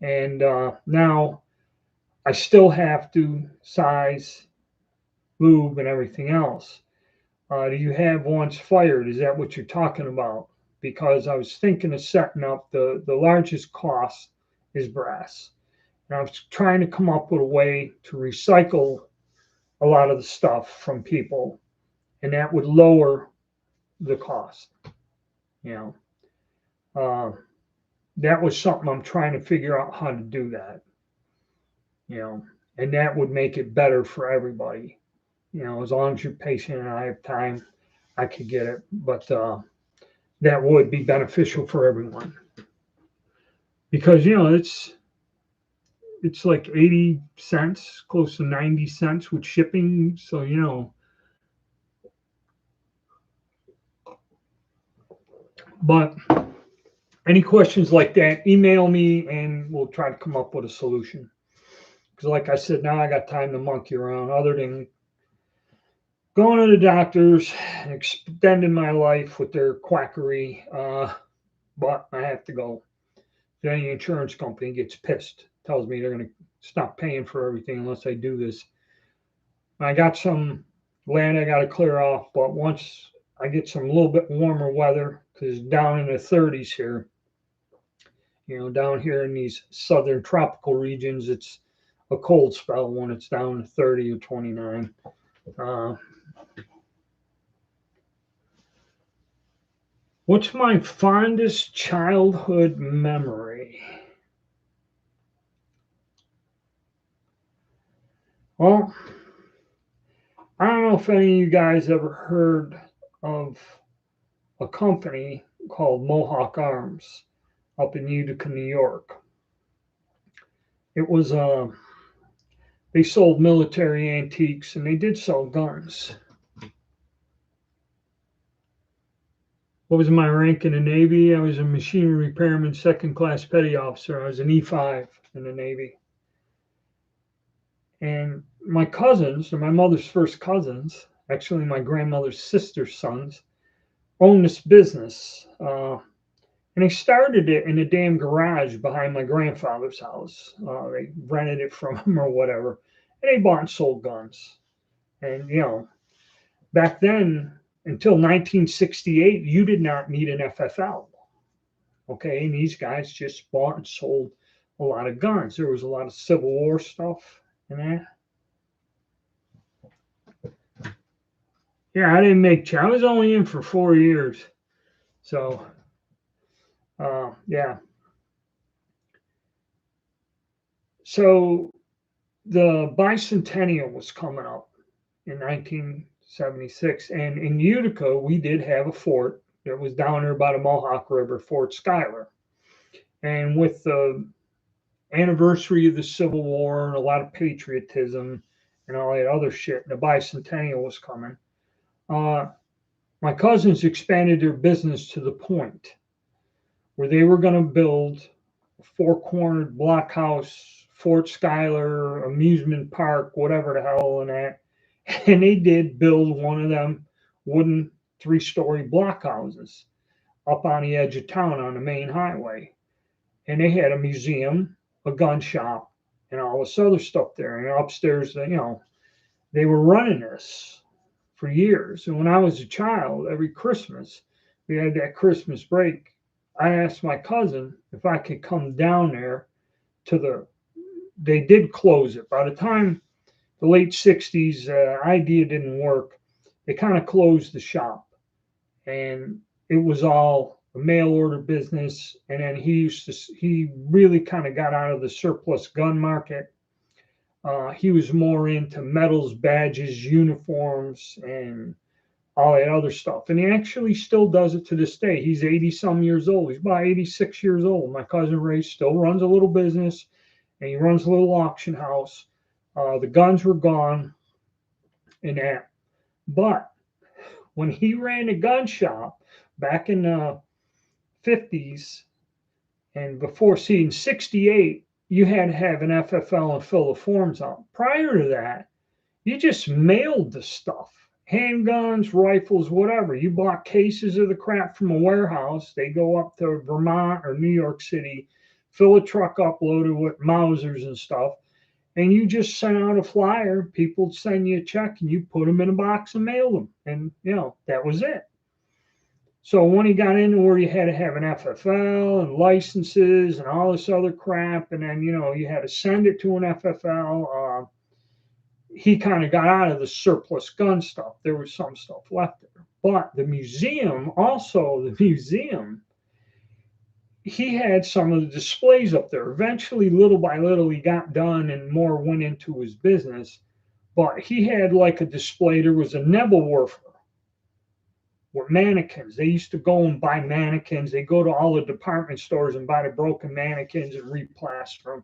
And now I still have to size, lube, and everything else. Do you have once fired? Is that what you're talking about? Because I was thinking of setting up the largest cost is brass. And I was trying to come up with a way to recycle a lot of the stuff from people, and that would lower the cost. You know, that was something I'm trying to figure out how to do that. And that would make it better for everybody. As long as you're patient and I have time, I could get it. But that would be beneficial for everyone because it's like 80 cents, close to 90 cents with shipping. So but any questions like that, email me and we'll try to come up with a solution. Because like I said, now I got time to monkey around other than going to the doctors, extending my life with their quackery. But I have to go. Then the insurance company gets pissed, tells me they're going to stop paying for everything unless I do this. I got some land I got to clear off, but once I get some little bit warmer weather, because it's down in the 30s here, down here in these southern tropical regions, it's a cold spell when it's down to 30 or 29. What's my fondest childhood memory? Well, I don't know if any of you guys ever heard of a company called Mohawk Arms up in Utica, New York. It was they sold military antiques and they did sell guns. What was my rank in the Navy? I was a machinery repairman, second class petty officer. I was an E5 in the Navy. And my cousins, or my mother's first cousins, actually my grandmother's sister's sons, owned this business. And they started it in a damn garage behind my grandfather's house. They rented it from him or whatever. And they bought and sold guns. And, back then, until 1968, you did not need an FFL. Okay, and these guys just bought and sold a lot of guns. There was a lot of Civil War stuff in that. Yeah, I didn't make. I was only in for 4 years, so yeah. So the bicentennial was coming up in 1976, and in Utica we did have a fort that was down there by the Mohawk River, Fort Schuyler. And with the anniversary of the Civil War and a lot of patriotism, and all that other shit. The bicentennial was coming. Uh, my cousins expanded their business to the point where they were going to build a four-cornered blockhouse, Fort Schuyler, amusement park, whatever the hell, and that. And they did build one of them wooden three-story blockhouses up on the edge of town on the main highway. And they had a museum, a gun shop, and all this other stuff there. And upstairs, they were running this for years. And when I was a child, every Christmas, we had that Christmas break. I asked my cousin if I could come down there they did close it. By the time the late 60s, idea didn't work. They kind of closed the shop, and it was all a mail order business. And then he really kind of got out of the surplus gun market. He was more into medals, badges, uniforms, and all that other stuff. And he actually still does it to this day. He's 80 some years old. He's about 86 years old. My cousin Ray still runs a little business, and he runs a little auction house. The guns were gone and that. But when he ran a gun shop back in the 50s and before, in 68, you had to have an FFL and fill the forms out. Prior to that, you just mailed the stuff. Handguns, rifles, whatever. You bought cases of the crap from a warehouse. They go up to Vermont or New York City, fill a truck up loaded with Mausers and stuff, and you just sent out a flyer. People would send you a check, and you put them in a box and mail them. And, that was it. So when he got into where you had to have an FFL and licenses and all this other crap, and then, you had to send it to an FFL, he kind of got out of the surplus gun stuff. There was some stuff left there. But the museum, he had some of the displays up there. Eventually, little by little, he got done and more went into his business. But he had like a display. There was a Nebelwerfer with mannequins. They used to go and buy mannequins. They go to all the department stores and buy the broken mannequins and replaster them.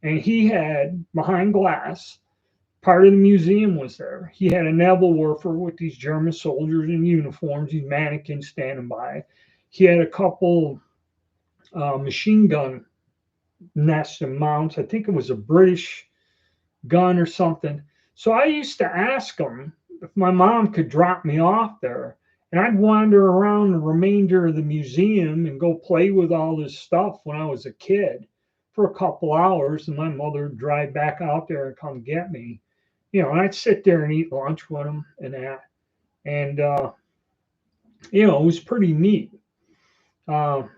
And he had, behind glass, part of the museum was there. He had a Nebelwerfer with these German soldiers in uniforms, these mannequins standing by. He had a couple machine gun nests and mounts. I think it was a British gun or something. So I used to ask him if my mom could drop me off there, and I'd wander around the remainder of the museum and go play with all this stuff when I was a kid for a couple hours, and my mother would drive back out there and come get me. And I'd sit there and eat lunch with him and that. And, it was pretty neat. To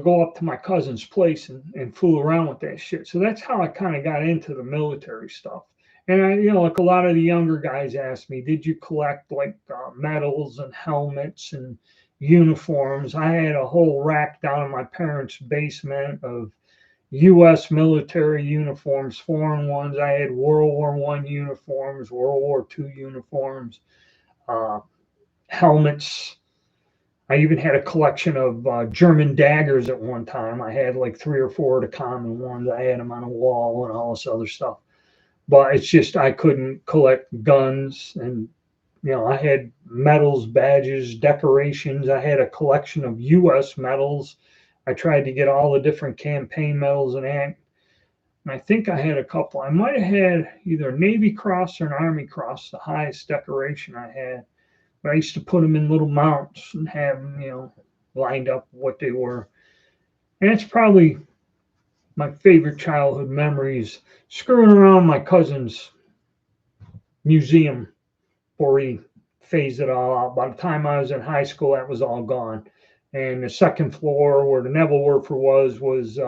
go up to my cousin's place and fool around with that shit. So that's how I kind of got into the military stuff. And I, like a lot of the younger guys asked me, did you collect like medals and helmets and uniforms? I had a whole rack down in my parents' basement of U.S. military uniforms, foreign ones. I had World War I uniforms, World War II uniforms, helmets. I even had a collection of German daggers at one time. I had like 3 or 4 of the common ones. I had them on a wall and all this other stuff. But it's just I couldn't collect guns. And, I had medals, badges, decorations. I had a collection of U.S. medals. I tried to get all the different campaign medals and that. And I think I had a couple. I might have had either a Navy Cross or an Army Cross, the highest decoration I had. But I used to put them in little mounts and have them, lined up what they were. And it's probably my favorite childhood memories, screwing around my cousin's museum before he phased it all out. By the time I was in high school, that was all gone. And the second floor where the Nebelwerfer was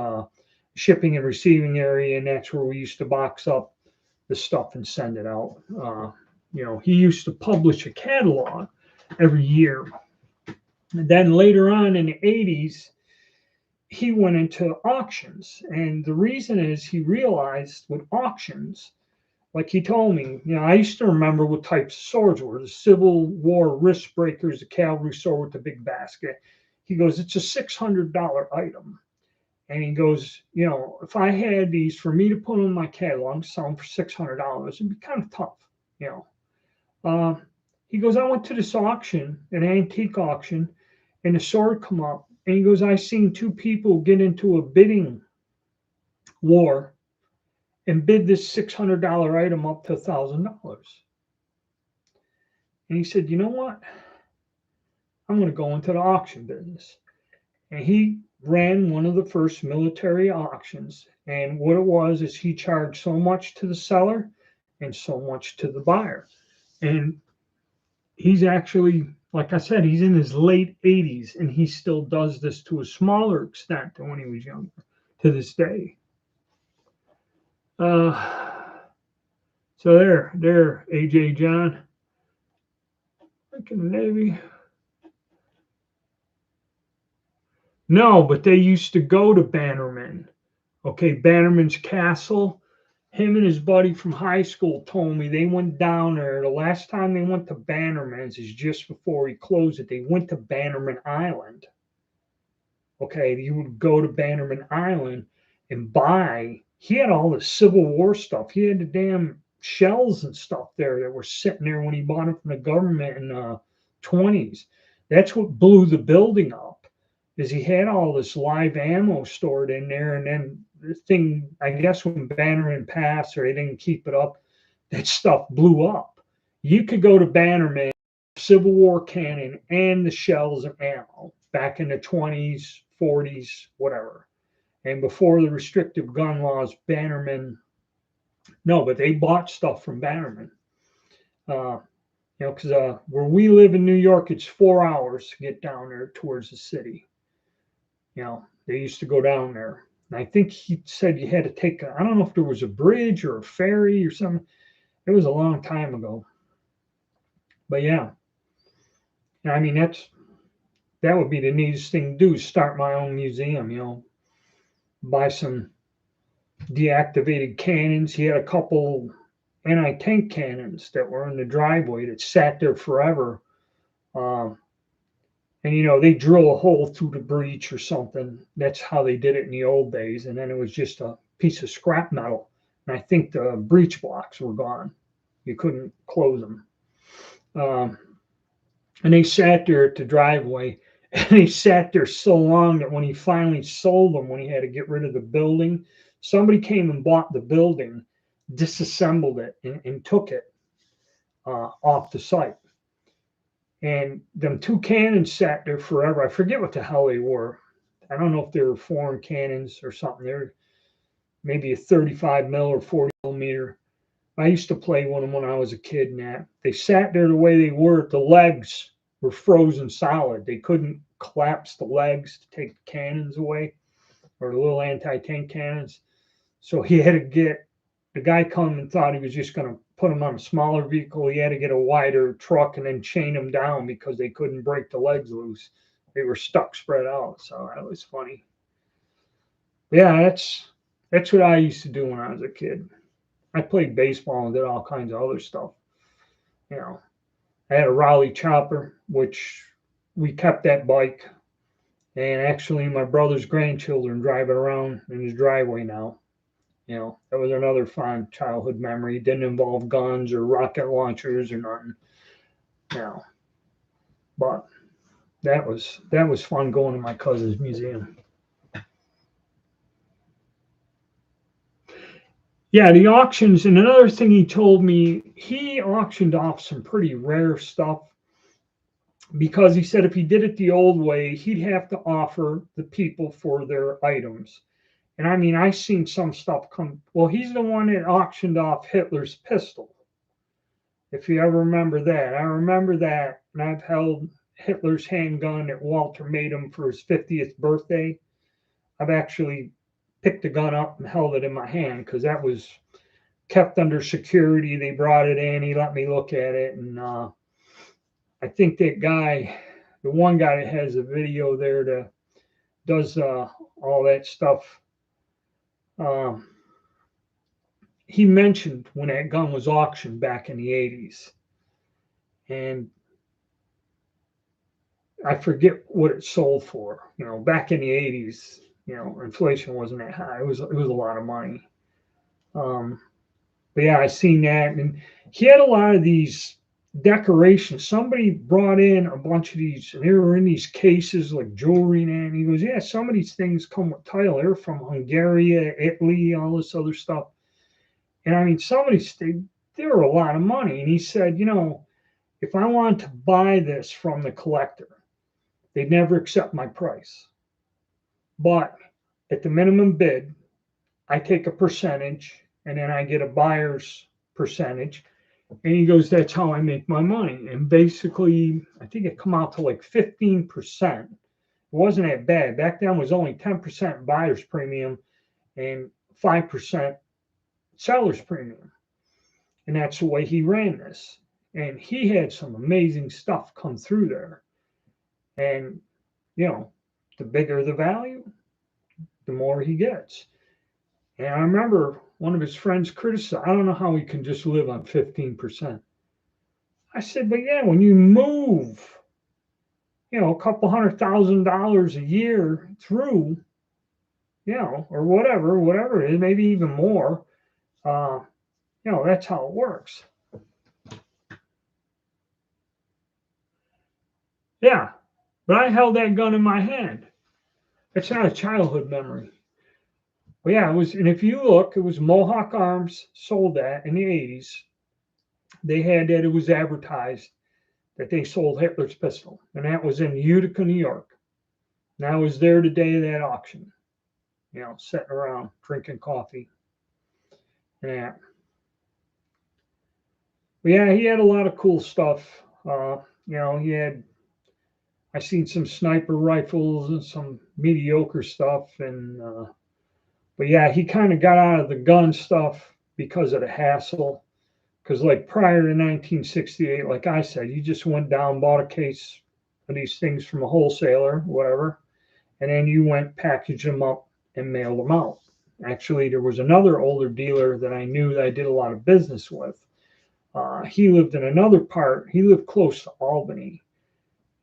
shipping and receiving area, and that's where we used to box up the stuff and send it out. He used to publish a catalog every year. And then later on in the 80s, he went into auctions. And the reason is he realized with auctions, like he told me, I used to remember what types of swords were. The Civil War wrist breakers, the cavalry sword with the big basket. He goes, it's a $600 item. And he goes, you know, if I had these for me to put in my catalog, sell them for $600, it'd be kind of tough, you know. Uh, he goes, I went to this auction, an antique auction, and the sword come up. And he goes, I seen two people get into a bidding war and bid this $600 item up to $1,000. And he said, you know what? I'm going to go into the auction business. And he ran one of the first military auctions. And what it was is he charged so much to the seller and so much to the buyer. And he's actually, like I said, he's in his late 80s and he still does this to a smaller extent than when he was younger to this day. So there, AJ John, in the Navy. No, but they used to go to Bannerman. Okay, Bannerman's Castle. Him and his buddy from high school told me they went down there. The last time they went to Bannerman's is just before he closed it. They went to Bannerman Island. Okay, you would go to Bannerman Island and buy. He had all the Civil War stuff. He had the damn shells and stuff there that were sitting there when he bought them from the government in the 20s. That's what blew the building up, is he had all this live ammo stored in there, and then the thing, I guess when Bannerman passed or they didn't keep it up, that stuff blew up. You could go to Bannerman, Civil War cannon, and the shells and ammo back in the 20s, 40s, whatever. And before the restrictive gun laws, Bannerman, no, but they bought stuff from Bannerman. You know, because where we live in New York, it's 4 hours to get down there towards the city. You know, they used to go down there. And I think he said you had to take, I don't know if there was a bridge or a ferry or something. It was a long time ago. But yeah, I mean, that would be the neatest thing to do, is start my own museum, you know, buy some deactivated cannons. He had a couple anti-tank cannons that were in the driveway that sat there forever. And, you know, they drill a hole through the breech or something. That's how they did it in the old days. And then it was just a piece of scrap metal. And I think the breech blocks were gone. You couldn't close them. And they sat there at the driveway. And they sat there so long that when he finally sold them, when he had to get rid of the building, somebody came and bought the building, disassembled it, and took it off the site. And them two cannons sat there forever. I forget what the hell they were. I don't know if they were foreign cannons or something. They're maybe a 35 mil or 40 millimeter. I used to play one of them when I was a kid, and that they sat there the way they were. The legs were frozen solid. They couldn't collapse the legs to take the cannons away, or the little anti-tank cannons. So he had to get, the guy come and thought he was just going to put them on a smaller vehicle. He had to get a wider truck and then chain them down because they couldn't break the legs loose. They were stuck spread out. So that was funny. Yeah, that's what I used to do when I was a kid. I played baseball and did all kinds of other stuff. You know, I had a Raleigh chopper, which we kept that bike. And actually, my brother's grandchildren drive it around in his driveway now. You know, that was another fond childhood memory. It didn't involve guns or rocket launchers or nothing. You know, but that was fun going to my cousin's museum. Yeah, the auctions, and another thing he told me, he auctioned off some pretty rare stuff because he said if he did it the old way, he'd have to offer the people for their items. And I mean, I've seen some stuff come. Well, he's the one that auctioned off Hitler's pistol. If you ever remember that, I remember that, and I've held Hitler's handgun that Walter made him for his 50th birthday. I've actually picked the gun up and held it in my hand because that was kept under security. They brought it in. He let me look at it, and I think that guy, the one guy that has a video there that does all that stuff, he mentioned when that gun was auctioned back in the 80s. And I forget what it sold for. You know, back in the 80s, inflation wasn't that high. It was a lot of money. Um, but yeah, I seen that, and he had a lot of these decorations. Somebody brought in a bunch of these, and they were in these cases like jewelry, and he goes, "Yeah, some of these things come with title. They're from Hungary, Italy, all this other stuff." And I mean, some of these they were a lot of money. And he said, if I wanted to buy this from the collector, they'd never accept my price. But at the minimum bid, I take a percentage, and then I get a buyer's percentage. And he goes, that's how I make my money. And basically, I think it come out to like 15%. It wasn't that bad. Back then it was only 10% buyer's premium and 5% seller's premium. And that's the way he ran this. And he had some amazing stuff come through there. And, you know, the bigger the value, the more he gets. And I remember one of his friends criticized, I don't know how he can just live on 15%. I said, but yeah, when you move, a couple $100,000 a year through, or whatever it is, maybe even more, uh, that's how it works. Yeah, but I held that gun in my hand. It's not a childhood memory. But yeah, it was, and if you look, it was Mohawk Arms sold that in the 80s. They had that, it was advertised that they sold Hitler's pistol, and that was in Utica, New York. And I was there the day of that auction, sitting around drinking coffee. Yeah. But yeah, he had a lot of cool stuff. He had, I seen some sniper rifles and some mediocre stuff. But yeah, he kind of got out of the gun stuff because of the hassle. Because like prior to 1968, like I said, you just went down, bought a case of these things from a wholesaler, whatever, and then you went, packaged them up, and mailed them out. Actually, there was another older dealer that I knew that I did a lot of business with. He lived in another part. He lived close to Albany,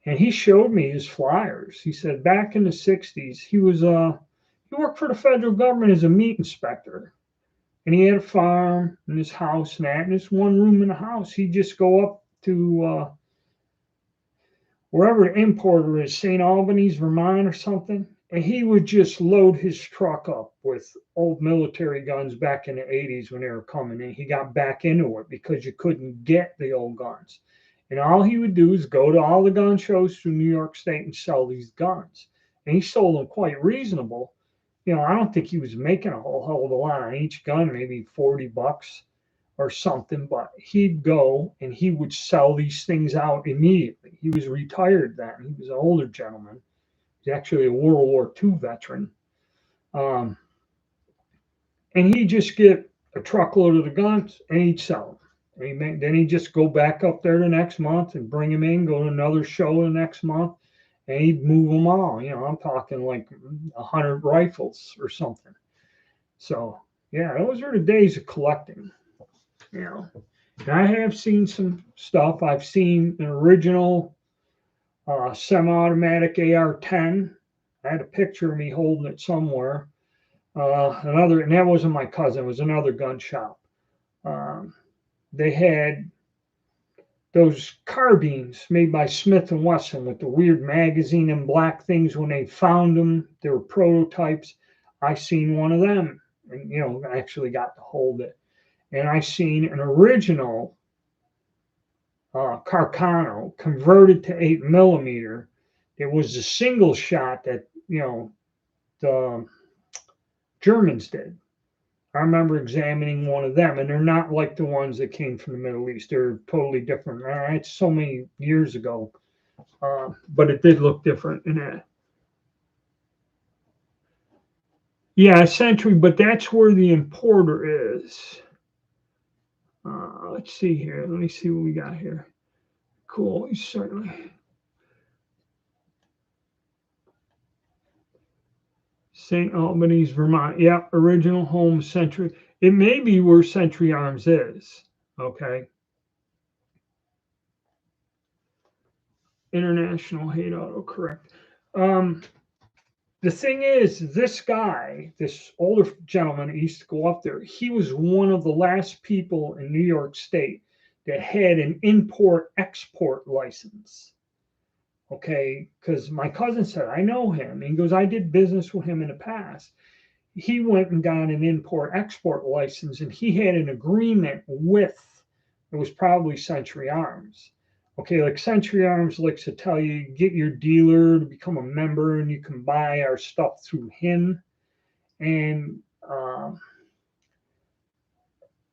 and he showed me his flyers. He said back in the '60s, he worked for the federal government as a meat inspector, and he had a farm and his house and that. And this one room in the house, he'd just go up to wherever the importer is, St. Albans, Vermont, or something, and he would just load his truck up with old military guns back in the '80s when they were coming in. He got back into it because you couldn't get the old guns. And all he would do is go to all the gun shows through New York State and sell these guns. And he sold them quite reasonable. I don't think he was making a whole hell of a lot on each gun, maybe $40 or something, but he'd go and he would sell these things out immediately. He was retired then. He was an older gentleman. He's actually a World War II veteran. Um, and he'd just get a truckload of the guns and he'd sell them. Then he'd just go back up there the next month and bring them in, go to another show the next month, and he'd move them all. I'm talking like 100 rifles or something. So, yeah, those are the days of collecting. And I have seen some stuff. I've seen an original semi-automatic AR-10. I had a picture of me holding it somewhere. And that wasn't my cousin. It was another gun shop. They had those carbines made by Smith and Wesson with the weird magazine and black things. When they found them, they were prototypes. I seen one of them, and I actually got to hold it. And I seen an original Carcano converted to 8mm. It was a single shot that the Germans did. I remember examining one of them, and they're not like the ones that came from the Middle East. They're totally different. It's so many years ago, but it did look different in that. Yeah, Century, but that's where the importer is. Let's see here. Let me see what we got here. Cool, certainly. St. Albans, Vermont. Yeah, original home Century. It may be where Century Arms is. Okay. International hate auto correct. the thing is, this guy, this older gentleman that used to go up there, he was one of the last people in New York State that had an import export license. Okay, because my cousin said, I know him. He goes, I did business with him in the past. He went and got an import export license, and he had an agreement with, it was probably Century Arms. Okay, like Century Arms likes to tell you, get your dealer to become a member and you can buy our stuff through him. And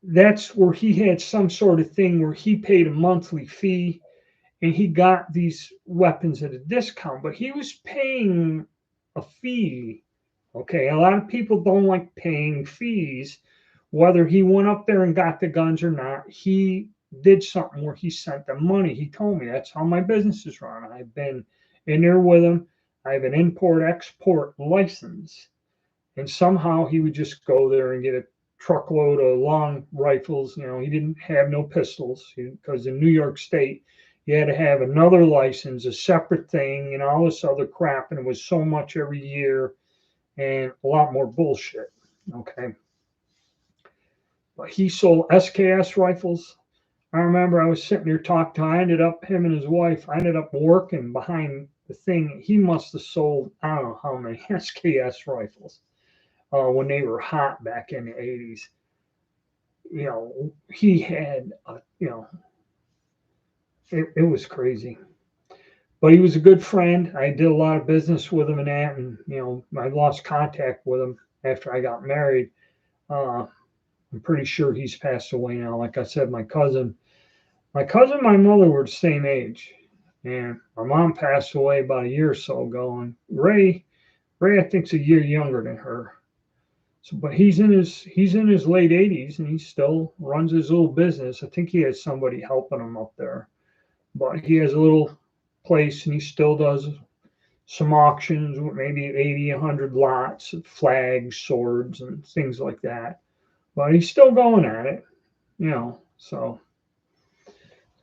that's where he had some sort of thing where he paid a monthly fee and he got these weapons at a discount, but he was paying a fee. Okay, a lot of people don't like paying fees. Whether he went up there and got the guns or not, he did something where he sent them money. He told me that's how my business is run. I've been in there with him. I have an import export license. And somehow he would just go there and get a truckload of long rifles. You know, he didn't have no pistols because in New York State, you had to have another license, a separate thing, and all this other crap. And it was so much every year and a lot more bullshit. Okay. But he sold SKS rifles. I remember I was sitting there talking to him. Him and his wife, I ended up working behind the thing. He must have sold, I don't know how many SKS rifles when they were hot back in the 80s. You know, he had, it was crazy. But he was a good friend. I did a lot of business with him and that, and I lost contact with him after I got married. I'm pretty sure he's passed away now. Like I said, my cousin, and my mother were the same age, and my mom passed away about a year or so ago. And Ray, I think's a year younger than her. So, but he's in his late 80s, and he still runs his little business. I think he has somebody helping him up there, but he has a little place, and he still does some auctions with maybe 80, 100 lots of flags, swords, and things like that. But he's still going at it, so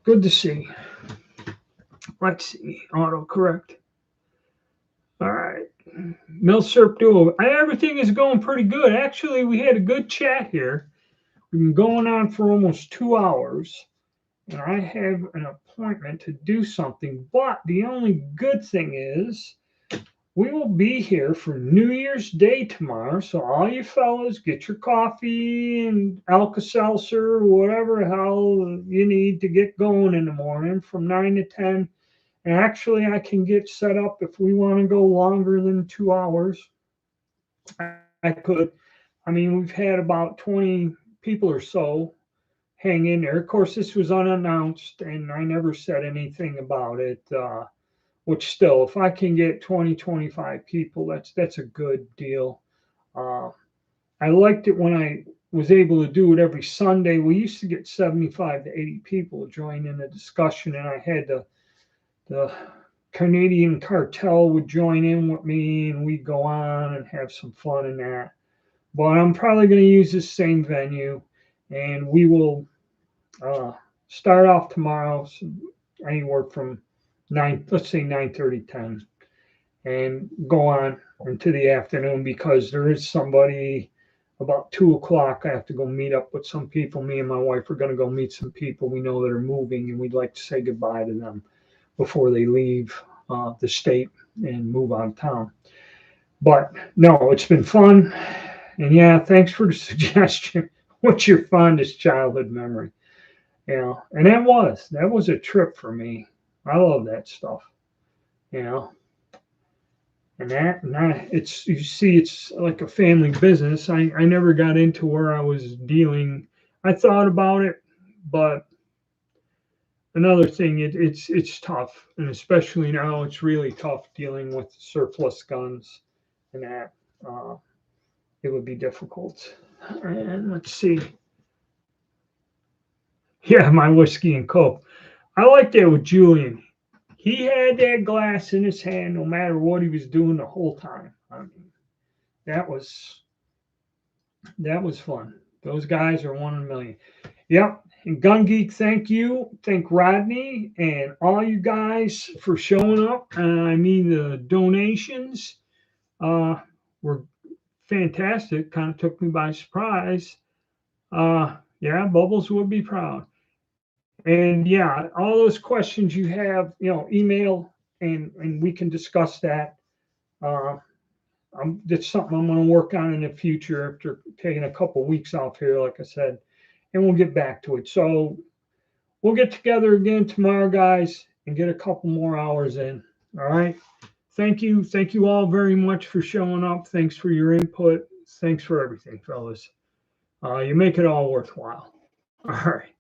good to see. Let's see, autocorrect. All right. Milsurp Duo. Everything is going pretty good. Actually, we had a good chat here. We've been going on for almost 2 hours, and I have an appointment to do something. But the only good thing is we will be here for New Year's Day tomorrow. So all you fellas, get your coffee and Alka-Seltzer, whatever the hell you need to get going in the morning from 9 to 10. And actually, I can get set up if we want to go longer than 2 hours. I could. I mean, we've had about 20 people or so hang in there. Of course, this was unannounced, and I never said anything about it. Which still, if I can get 20, 25 people, that's a good deal. I liked it when I was able to do it every Sunday. We used to get 75 to 80 people join in the discussion, and I had the Canadian cartel would join in with me, and we'd go on and have some fun in that. But I'm probably going to use this same venue, and we will start off tomorrow, so anywhere from 9:30, 10, and go on into the afternoon because there is somebody about 2:00. I have to go meet up with some people. Me and my wife are going to go meet some people we know that are moving, and we'd like to say goodbye to them before they leave the state and move out of town. But no, it's been fun. And yeah, thanks for the suggestion. What's your fondest childhood memory? And that was a trip for me. I love that stuff. And it's, you see, it's like a family business. I never got into where I was dealing. I thought about it, but another thing, it's tough, and especially now, it's really tough dealing with surplus guns, and that it would be difficult. And let's see. Yeah, my whiskey and Coke. I like that with Julian. He had that glass in his hand no matter what he was doing the whole time. I mean, that was fun. Those guys are 1 in a million. Yep. And Gun Geek, thank you. Thank Rodney and all you guys for showing up. I mean, the donations. were fantastic. Kind of took me by surprise. Yeah, Bubbles would be proud. And yeah, all those questions you have, email and we can discuss that. Uh, that's something I'm going to work on in the future after taking a couple of weeks off here, like I said, and we'll get back to it. So we'll get together again tomorrow, guys, and get a couple more hours in. All right. Thank you. Thank you all very much for showing up. Thanks for your input. Thanks for everything, fellas. You make it all worthwhile. All right.